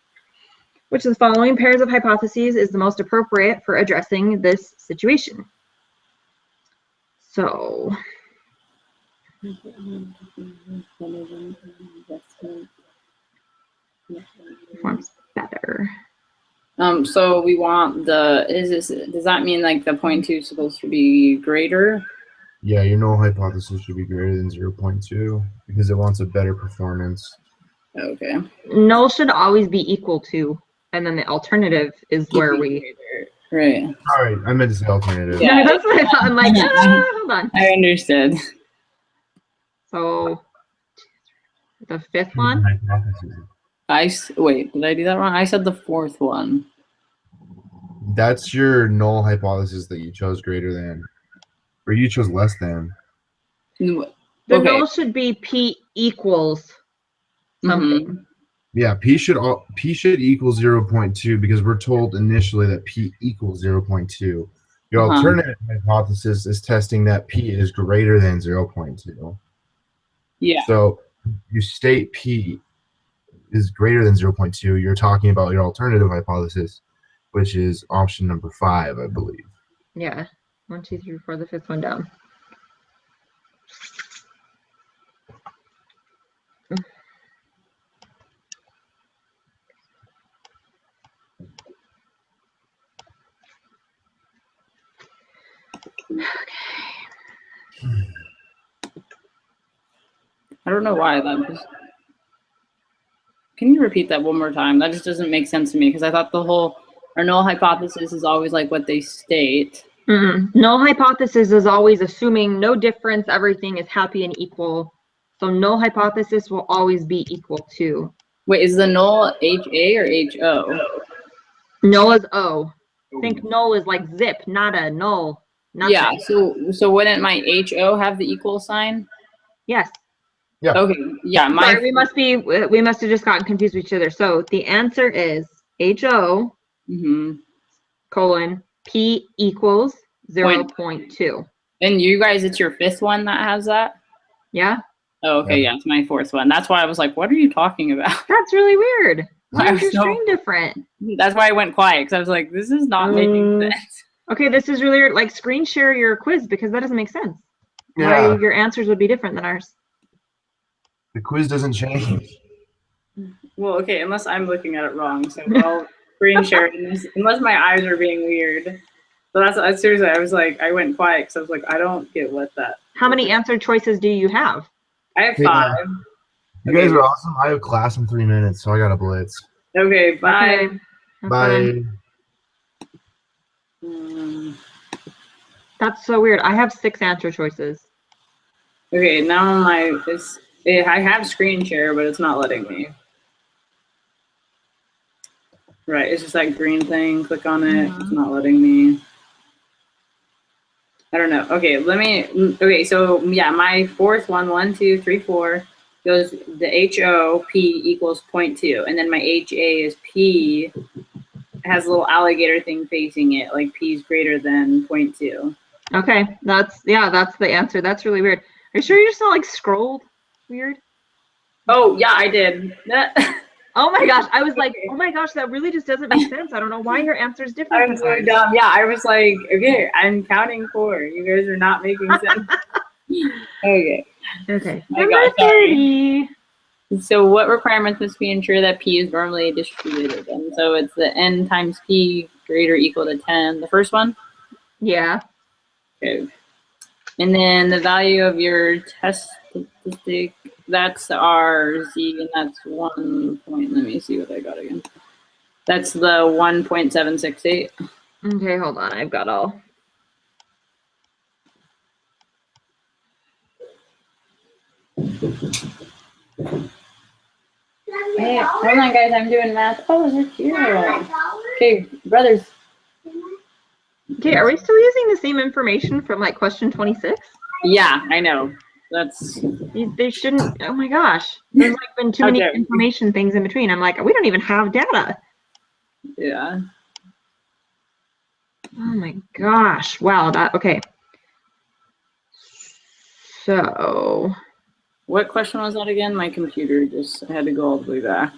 Which of the following pairs of hypotheses is the most appropriate for addressing this situation? So, performs better. So we want does that mean like the 0.2 is supposed to be greater? Yeah, your null hypothesis should be greater than 0.2 because it wants a better performance. Okay. Null should always be equal to, and then the alternative is where we. Right. All right, I meant to say alternative. Yeah, that's what I thought. I'm like, hold on. I understood. So, the fifth one? Wait, did I do that wrong? I said the fourth one. That's your null hypothesis that you chose greater than, or you chose less than. The null should be P equals something. Mm-hmm. Yeah, P should equal 0.2 because we're told initially that P equals 0.2. Your alternative hypothesis is testing that P is greater than 0.2. Yeah. So you state P is greater than 0.2. You're talking about your alternative hypothesis, which is option number 5, I believe. Yeah. 1, 2, 3, 4, the fifth one down. I don't know why that just. Can you repeat that one more time? That just doesn't make sense to me because I thought our null hypothesis is always like what they state. Null hypothesis is always assuming no difference, everything is happy and equal. So null hypothesis will always be equal to. Wait, is the null HA or HO? Null is O. Think null is like zip, not a null. Nothing. Yeah, so wouldn't my HO have the equal sign? Yes. Yeah. Okay. Yeah. Sorry, we must have just gotten confused with each other. So the answer is HO colon P equals 0.2. And you guys, it's your fifth one that has that? Yeah. Oh, okay. Yeah, it's my fourth one. That's why I was like, what are you talking about? That's really weird. Why is your screen different? That's why I went quiet, because I was like, this is not making sense. Okay, this is really weird. Like, screen share your quiz because that doesn't make sense. Yeah. Why your answers would be different than ours. The quiz doesn't change. Well, okay, unless I'm looking at it wrong. So I'll screen share it, unless my eyes are being weird. So that's seriously, I was like, I went quiet because I was like, I don't get what that. How many answer choices do you have? I have Yeah. 5. You guys are awesome. I have class in 3 minutes, so I got a blitz. Okay, bye. Okay. Have Bye. fun. That's so weird. I have 6 answer choices. Okay, now I have screen share, but it's not letting me. Right, it's just that green thing. Click on it. It's not letting me. I don't know. Okay, okay, so yeah, my fourth one, 1, 2, 3, 4, goes the HO, P equals 0.2. And then my HA is P, has a little alligator thing facing it, like P is greater than 0.2. Okay, that's the answer. That's really weird. Are you sure you just not like scrolled weird? Oh, yeah, I did. Oh my gosh, I was like, oh my gosh, that really just doesn't make sense. I don't know why your answer is different. I'm so dumb. Yeah, I was like, okay, I'm counting 4. You guys are not making sense. Okay. Okay. My Number God, sorry. 30. So what requirements must be ensure that P is normally distributed? And so it's the N times P greater or equal to 10. The first one? Yeah. Okay. And then the value of your test statistic, that's R, Z, and that's 1 point. Let me see what I got again. That's the 1.768. Okay, hold on. I've got all. Hey, hold on, guys. I'm doing math. Oh, they're cute. Okay, brothers. Okay, are we still using the same information from like question 26? Yeah, I know. That's. They shouldn't. Oh my gosh. There's like been too many Okay. information things in between. I'm like, we don't even have data. Yeah. Oh my gosh. Wow. Okay. So. What question was that again? My computer just had to go all the way back.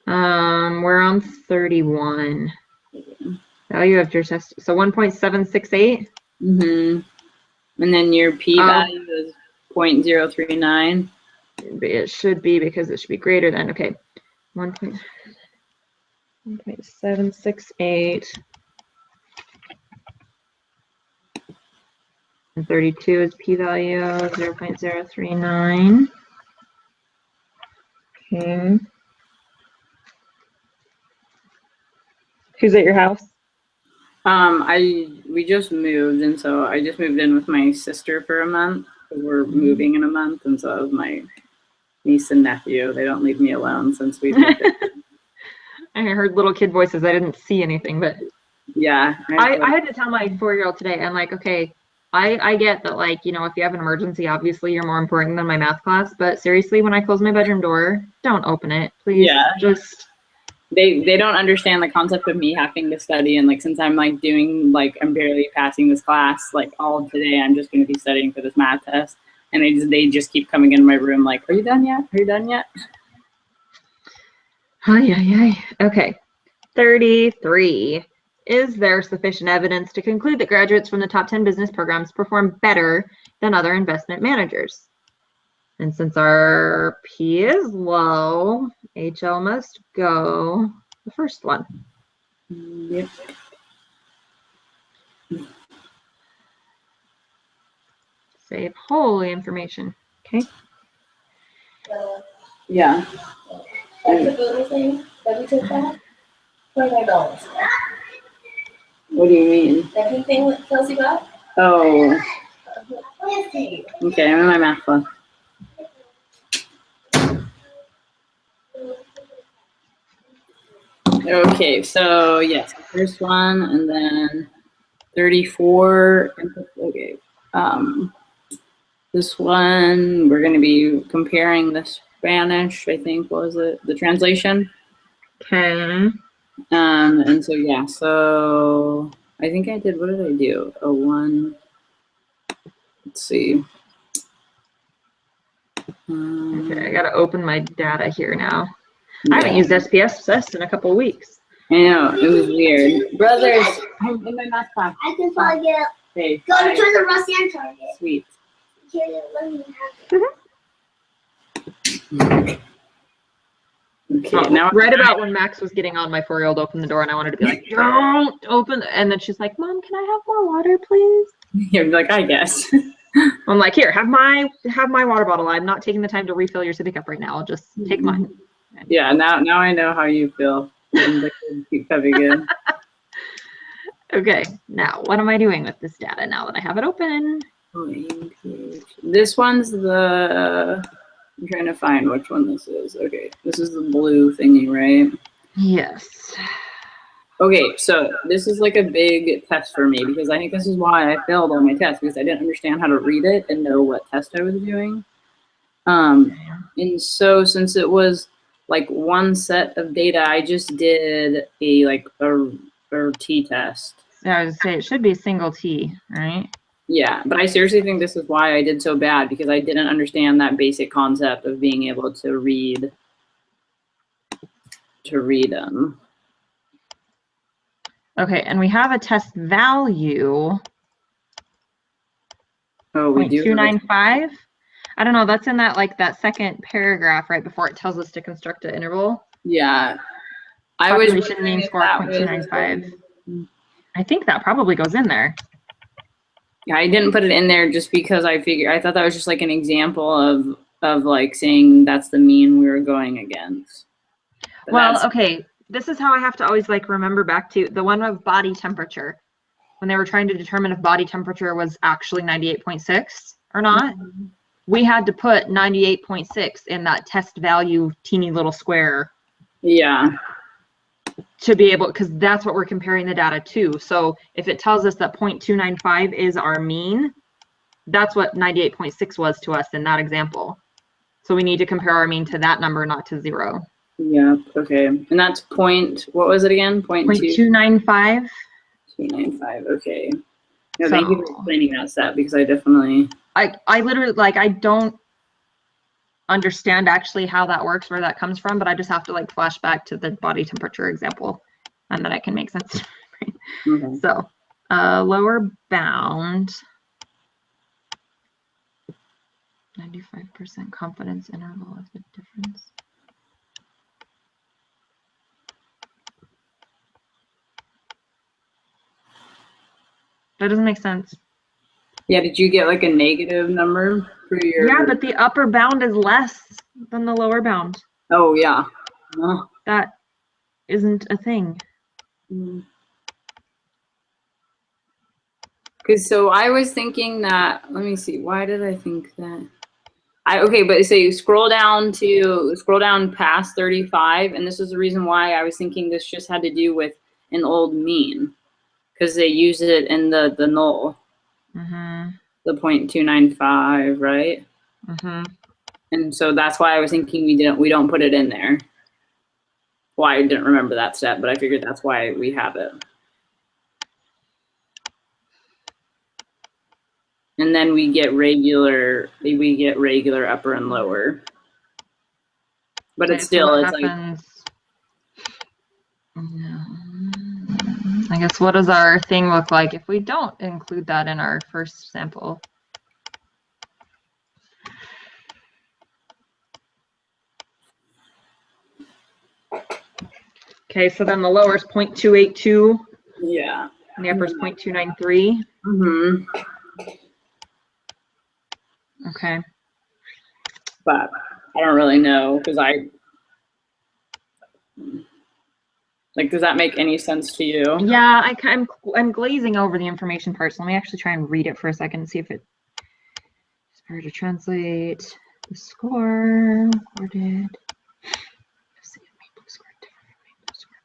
We're on 31. Value of your test. So 1.768. Mm-hmm. And then your P value is 0.039. It should be because it should be greater than. Okay. 1.768. And 32 is p-value 0.039. Okay. Who's at your house? We just moved, and so I just moved in with my sister for a month. We're moving in a month, and so it was my niece and nephew. They don't leave me alone since we moved in. I heard little kid voices. I didn't see anything, but yeah. I had to tell my 4-year-old today, I'm like, okay, I get that, like, you know, if you have an emergency, obviously you're more important than my math class, but seriously, when I close my bedroom door, don't open it, please. Yeah. Just. They don't understand the concept of me having to study, and like since I'm like doing like I'm barely passing this class, like all of today I'm just going to be studying for this math test, and they just keep coming in my room like, are you done yet? Are you done yet? Hi. Okay. 33. Is there sufficient evidence to conclude that graduates from the top 10 business programs perform better than other investment managers? And since our P is low, HL must go the first one. Yep. Save holy information. Okay. Yeah. That's the Google thing that we took that. Where's my dollars? What do you mean? That pink thing that Kelsey got? Oh. Let's see. Okay, I'm in my math class. Okay, so yes, the first one, and then 34. Okay, this one we're going to be comparing the Spanish. I think what was it the translation? Okay. And so yeah, so I think I did. What did I do? A one. Let's see. Okay, I gotta open my data here now. I haven't used SPSS in a couple of weeks. I know, it was weird. Brothers, I'm in my math class. I can probably get Hey, go bye. to the Rusty and Target. Sweet. Here, let me have it. Okay, now Right about when Max was getting on, my 4-year-old opened the door and I wanted to be like, don't open. And then she's like, Mom, can I have more water, please? you're like, I guess. I'm like, here, have my water bottle. I'm not taking the time to refill your sippy cup right now. I'll just take mine. Yeah, now I know how you feel. And the kids keep coming in. Okay, now what am I doing with this data now that I have it open? This one's the, I'm trying to find which one this is. Okay, this is the blue thingy, right? Yes. Okay, so this is like a big test for me because I think this is why I failed all my tests because I didn't understand how to read it and know what test I was doing. And so since it was like one set of data, I just did a t-test. Yeah, I was gonna say it should be single T, right? Yeah, but I seriously think this is why I did so bad because I didn't understand that basic concept of being able to read them. Okay, and we have a test value. Oh, we do. 0.295. I don't know. That's in that second paragraph right before it tells us to construct an interval. Yeah, I was Population mean score 0.295. I think that probably goes in there. Yeah, I didn't put it in there just because I thought that was just like an example of like saying that's the mean we were going against. But well, okay, this is how I have to always like remember back to the one of body temperature. When they were trying to determine if body temperature was actually 98.6 or not, we had to put 98.6 in that test value teeny little square. Yeah. To be able, because that's what we're comparing the data to. So if it tells us that 0.295 is our mean, that's what 98.6 was to us in that example. So we need to compare our mean to that number, not to 0. Yeah, okay. And that's what was it again? 0.295. 295, okay. No, thank you for explaining that step because I definitely... I literally, like, I don't understand actually how that works, where that comes from, but I just have to like flash back to the body temperature example and then it can make sense. Okay. So lower bound, 95% confidence interval of the difference. That doesn't make sense. Yeah, did you get like a negative number for your... Yeah, but the upper bound is less than the lower bound. Oh, yeah. That isn't a thing. Because so I was thinking that, let me see, why did I think that? Okay, but so you scroll down past 35, and this is the reason why I was thinking this just had to do with an old mean, because they use it in the null, the 0.295, right? And so that's why I was thinking we don't put it in there. Well, I didn't remember that step, but I figured that's why we have it. And then we get regular upper and lower. But Okay, it's still, so it's happens, I guess, what does our thing look like if we don't include that in our first sample? Okay, so then the lower is 0.282. Yeah. And the upper is 0.293. Okay. But I don't really know because does that make any sense to you? Yeah, I'm glazing over the information part, so let me actually try and read it for a second and see if it's hard to translate the score recorded. Let's see if maple score different from maple score.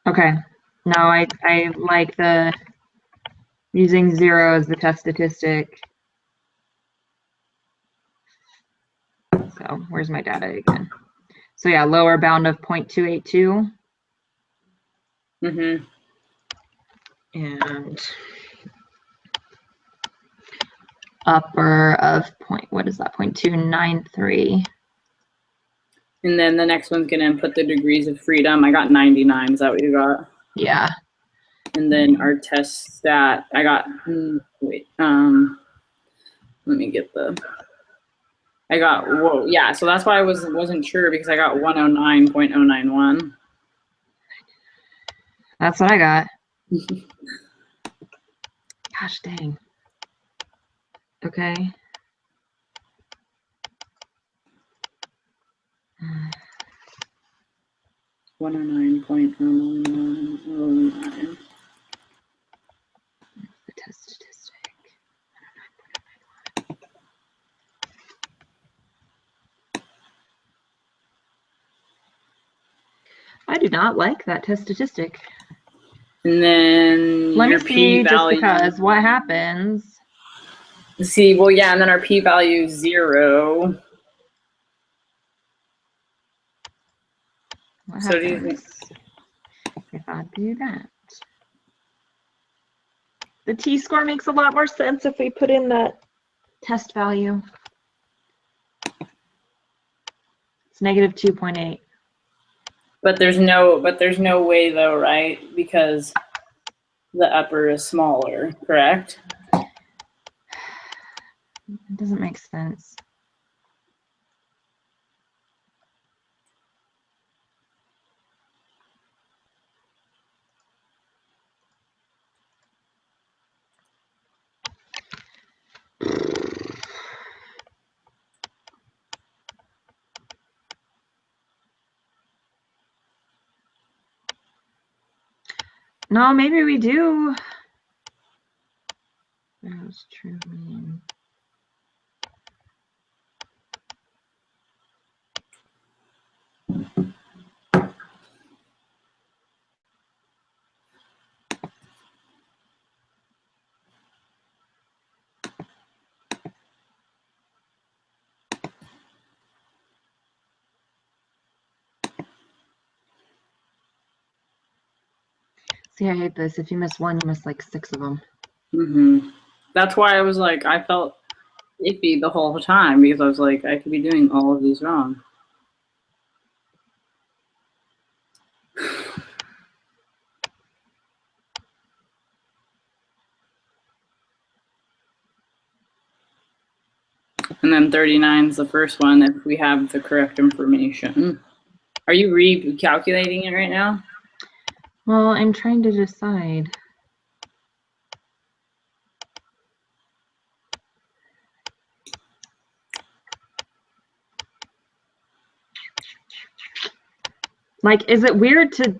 Okay, no, I like the using 0 as the test statistic. So where's my data again? So yeah, lower bound of 0.282 Mm-hmm. and upper of what is that, 0.293. And then the next one's going to input the degrees of freedom. I got 99. Is that what you got? Yeah. And then our test stat, I got, wait, let me get I got, whoa, yeah, so that's why I wasn't sure, because I got 109.091. That's what I got. Gosh dang. Okay. Uh, 109.09109. The test statistic. I do not like that test statistic. And then Let me your see, just p-value. because what happens. See, well, yeah, and then our p-value is 0. What So do you happens if I do that? The t-score makes a lot more sense if we put in that test value. It's negative 2.8. But there's no way though, right? Because the upper is smaller, correct? It doesn't make sense. No, maybe we do. That's true. See, I hate this. If you miss one, you miss like 6 of them. Mm-hmm. That's why I was like, I felt iffy the whole time, because I was like, I could be doing all of these wrong. And then 39 is the first one if we have the correct information. Are you recalculating it right now? Well, I'm trying to decide. Like, is it weird to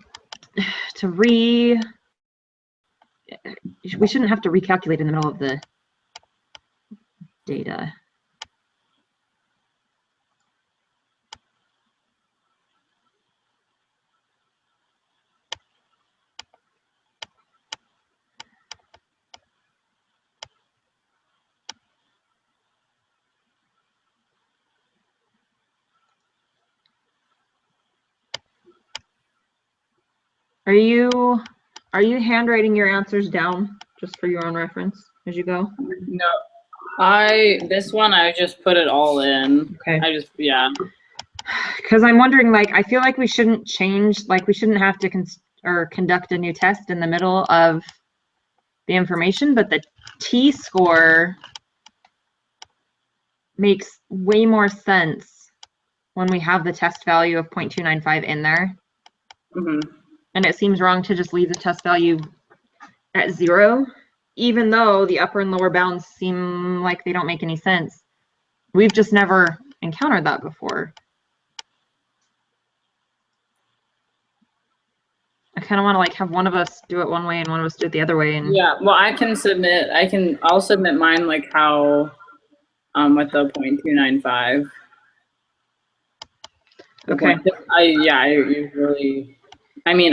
we shouldn't have to recalculate in the middle of the data. Are you handwriting your answers down just for your own reference as you go? No. This one, I just put it all in. Okay. Yeah. Because I'm wondering, like, I feel like we shouldn't change, like, we shouldn't have to conduct a new test in the middle of the information, but the t-score makes way more sense when we have the test value of 0.295 in there. Mm-hmm. And it seems wrong to just leave the test value at 0, even though the upper and lower bounds seem like they don't make any sense. We've just never encountered that before. I kind of want to like have one of us do it one way and one of us do it the other way. And yeah, well, I'll submit mine like how, with the 0.295. okay.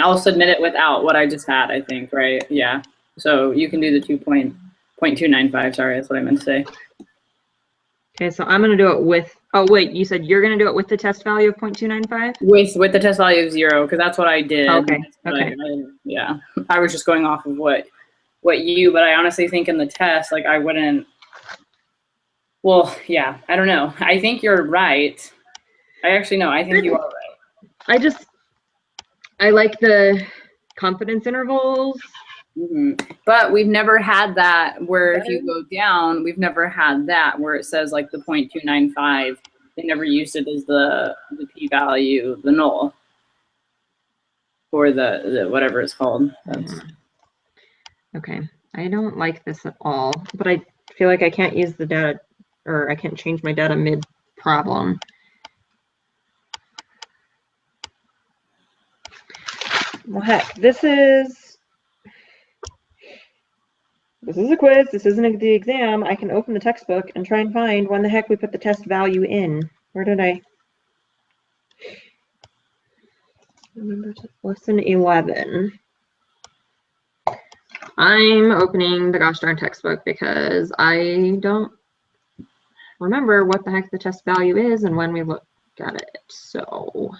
I'll submit it without what I just had, I think, right? Yeah. So you can do the 2.295. Sorry, that's what I meant to say. Okay, so I'm going to do it with, oh wait, you said you're going to do it with the test value of 0.295? With the test value of 0, because that's what I did. Okay, But okay. Yeah, I was just going off of what but I honestly think in the test, like I wouldn't, well, yeah, I don't know. I think you're right. I think you are right. I like the confidence intervals. But we've never had that where if you go down, we've never had that where it says like the 0.295. They never used it as the p-value, the null, or the whatever it's called. Okay, I don't like this at all, but I feel like I can't use the data, or I can't change my data mid-problem. Well, heck, this is a quiz. This isn't the exam. I can open the textbook and try and find when the heck we put the test value in. Where did I? Remember to lesson 11. I'm opening the gosh darn textbook because I don't remember what the heck the test value is and when we look at it. So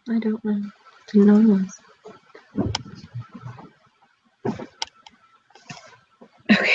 I don't know. Anonymous. Okay.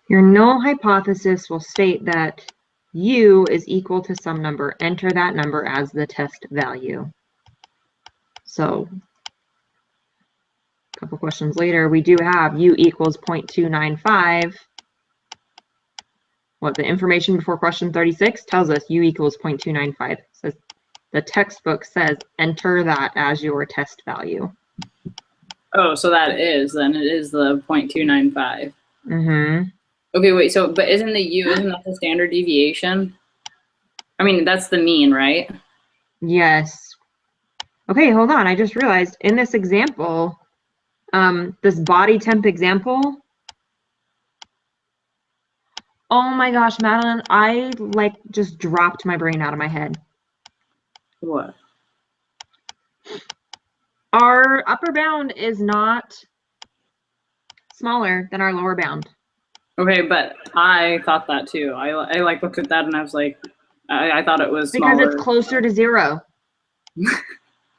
Your null hypothesis will state that U is equal to some number. Enter that number as the test value. So a couple questions later, we do have U equals 0.295. What the information before question 36 tells us U equals 0.295. So the textbook says enter that as your test value. Oh, so it is the 0.295. Okay, wait, so, but isn't that the standard deviation? I mean, that's the mean, right? Yes. Okay, hold on. I just realized in this example, this body temp example, oh my gosh, Madeline, I like just dropped my brain out of my head. What? Our upper bound is not smaller than our lower bound. Okay, but I thought that too. I like looked at that and I was like, I thought it was smaller. Because it's closer to 0.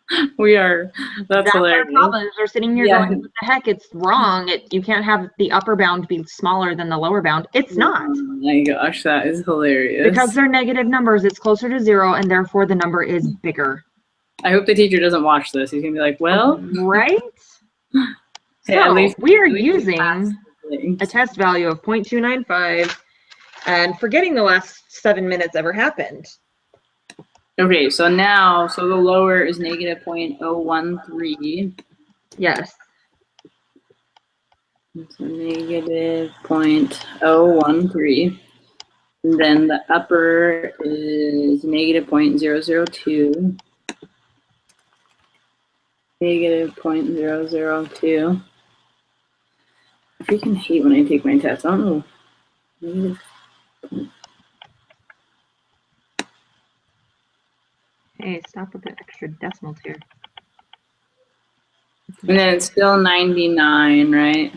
That's hilarious. Our problems. We're sitting here going, what the heck, it's wrong. You can't have the upper bound be smaller than the lower bound. It's not. Oh my gosh, that is hilarious. Because they're negative numbers, it's closer to 0, and therefore the number is bigger. I hope the teacher doesn't watch this. He's gonna be like, well, right? Hey, so at least we are using a test value of 0.295 and forgetting the last 7 minutes ever happened. Okay, so now, the lower is negative 0.013. Yes. So negative 0.013. And then the upper is negative 0.002. Negative 0.002. I freaking hate when I take my test. I don't know. Negative. Hey, stop with the extra decimals here. And then it's still 99, right?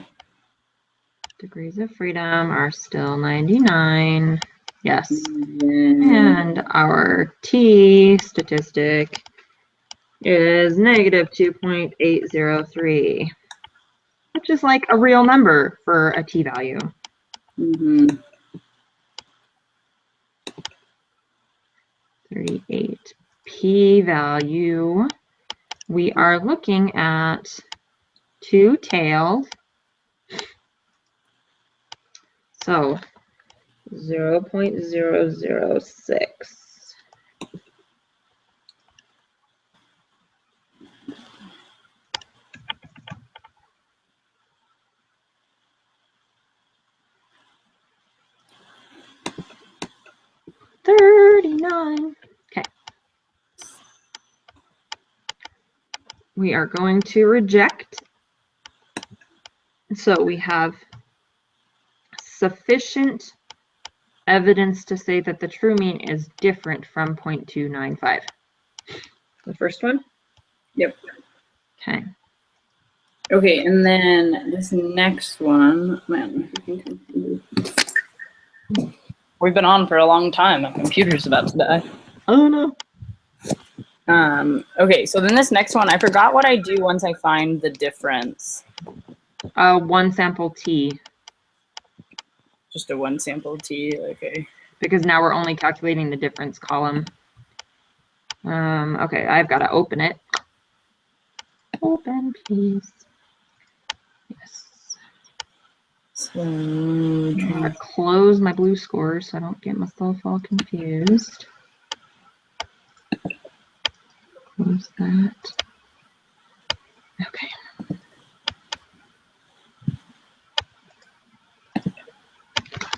Degrees of freedom are still 99. Yes. And our T statistic is negative 2.803, which is like a real number for a T value. 38. P-value, we are looking at two-tailed. So 0.006. $39. Okay. We are going to reject. So we have sufficient evidence to say that the true mean is different from 0.295. The first one? Yep. Okay. Okay, and then this next one, man, we've been on for a long time. My computer's about to die. Oh no. Okay, so then this next one, I forgot what I do once I find the difference. One sample T. Just a one sample T, okay. Because now we're only calculating the difference column. Okay, I've got to open it. Open, please. Yes. So, I'm gonna close my blue score so I don't get myself all confused. Close that. Okay.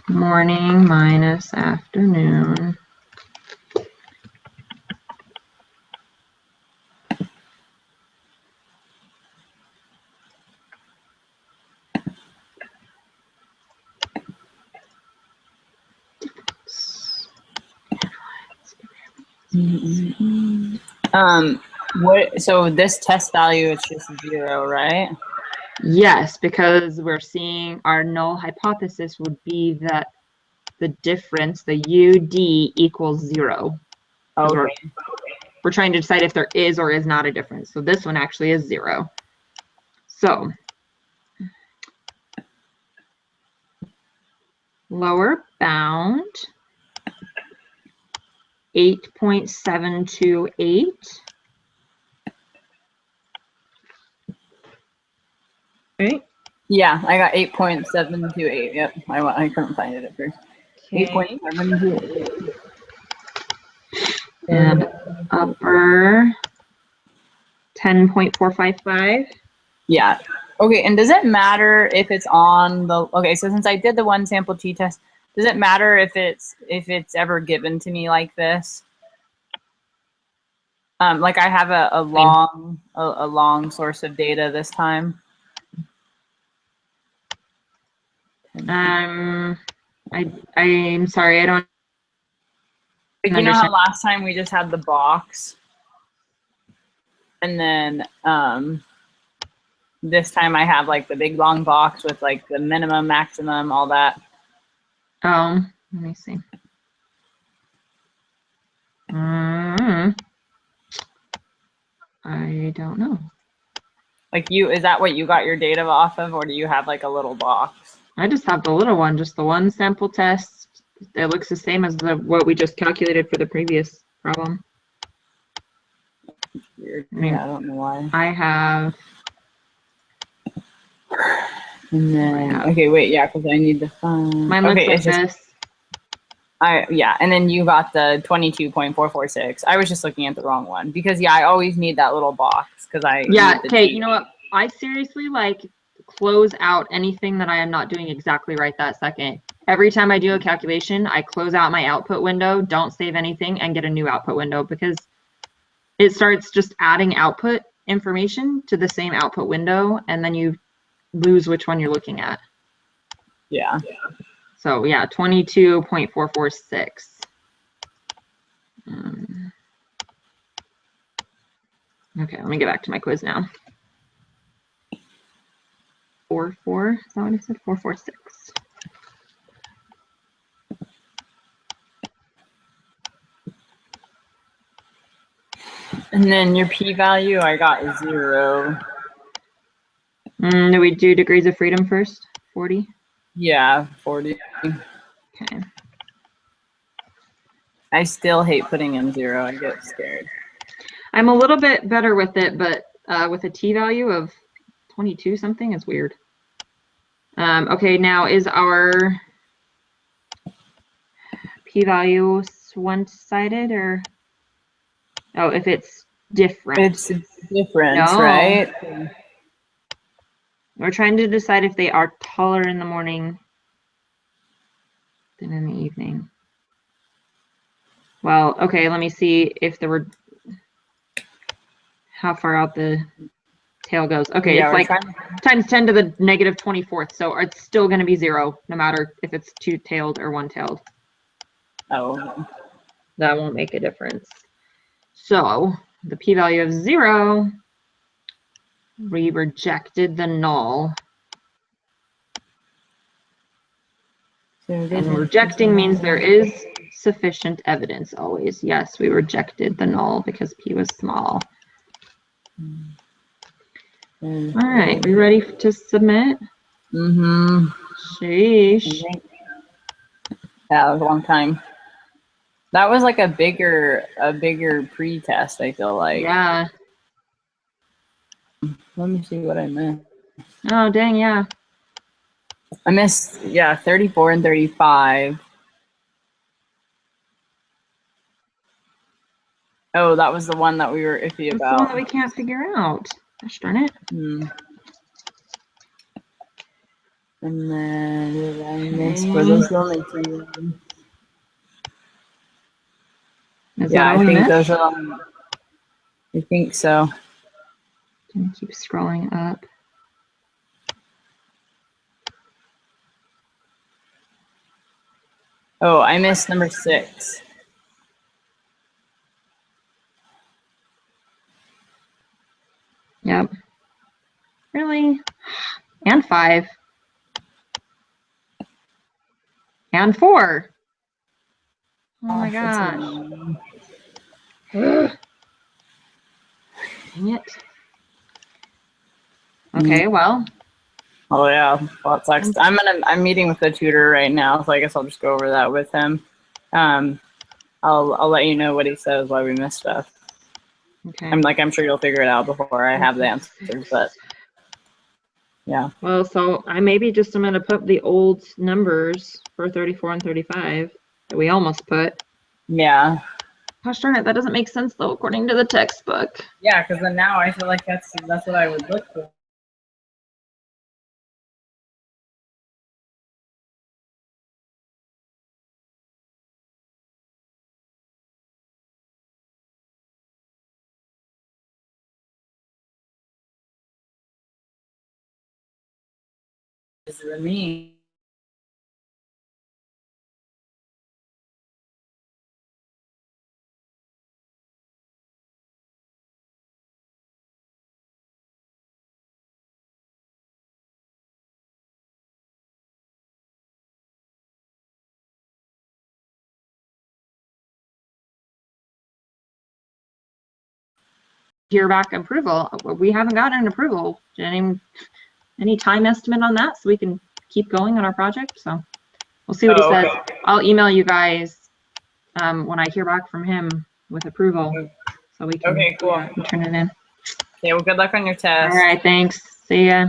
Morning minus afternoon. so this test value is just 0, right? Yes, because we're seeing our null hypothesis would be that the difference, the UD equals 0. Okay. We're trying to decide if there is or is not a difference. So this one actually is 0. So lower bound 8.728. Right? Yeah, I got 8.728. Yep, I couldn't find it at first. Okay. 8.728. And upper 10.455. Yeah. Okay, and does it matter if it's on the, okay, so since I did the one sample t-test, does it matter if it's ever given to me like this? Like I have a long source of data this time. I'm sorry, I don't Like, you know how last time we just had the box? And then this time I have like the big long box with like the minimum, maximum, all that. let me see. I don't know. Like is that what you got your data off of, or do you have like a little box? I just have the little one, just the one sample test. It looks the same as what we just calculated for the previous problem. Weird. I mean, yeah, I don't know why. I have. And then, okay, wait, yeah, because I need to find. Mine looks like this. Yeah, and then you got the 22.446. I was just looking at the wrong one because I always need that little box because Yeah, okay, you know what? I seriously close out anything that I am not doing exactly right that second. Every time I do a calculation, I close out my output window, don't save anything, and get a new output window because it starts just adding output information to the same output window, and then you lose which one you're looking at. Yeah. So yeah, 22.446. Okay, let me get back to my quiz now. 44, is that what I said? 446. And then your p-value, I got 0. Do we do degrees of freedom first? 40? Yeah, 40. Okay. I still hate putting in 0. I get scared. I'm a little bit better with it, but with a t-value of 22 something is weird. Okay, now is our p-value one-sided or? Oh, if it's different. It's different, No. right? We're trying to decide if they are taller in the morning than in the evening. Well, okay, let me see if there were, how far out the tail goes. Okay, Yeah, it's like times 10 to the negative 24th, so it's still going to be 0, no matter if it's two-tailed or one-tailed. Oh. That won't make a difference. So the p-value of 0, we rejected the null. And rejecting means there is sufficient evidence always. Yes, we rejected the null because p was small. All right, we ready to submit? Mm-hmm. Sheesh. That was a long time. That was like a bigger pre-test, I feel like. Yeah. Let me see what I missed. Oh, dang, yeah. I missed, 34 and 35. Oh, that was the one that we were iffy That's about. the one that we can't figure out. Gosh darn it. And then did I miss? Were those the only 2? Yeah, I think those are. I think so. Can keep scrolling up. Oh, I missed number 6. Yep. Really? And 5. And 4. Oh my gosh. Dang it. Okay, well. Oh yeah, well, it sucks. I'm meeting with the tutor right now, so I guess I'll just go over that with him. I'll let you know what he says why we missed stuff. Okay. I'm sure you'll figure it out before I have the answers, but yeah. Well, so I maybe just I'm gonna put the old numbers for 34 and 35 that we almost put. Yeah. Gosh darn it, that doesn't make sense though, according to the textbook. Yeah, because then now I feel like that's what I would look for. Is the mean. Hear back approval. We haven't gotten an approval. Any time estimate on that so we can keep going on our project? So we'll see what he says. I'll email you guys when I hear back from him with approval so we can Okay, cool. turn it in. Okay, well, good luck on your test. All right, thanks. See ya.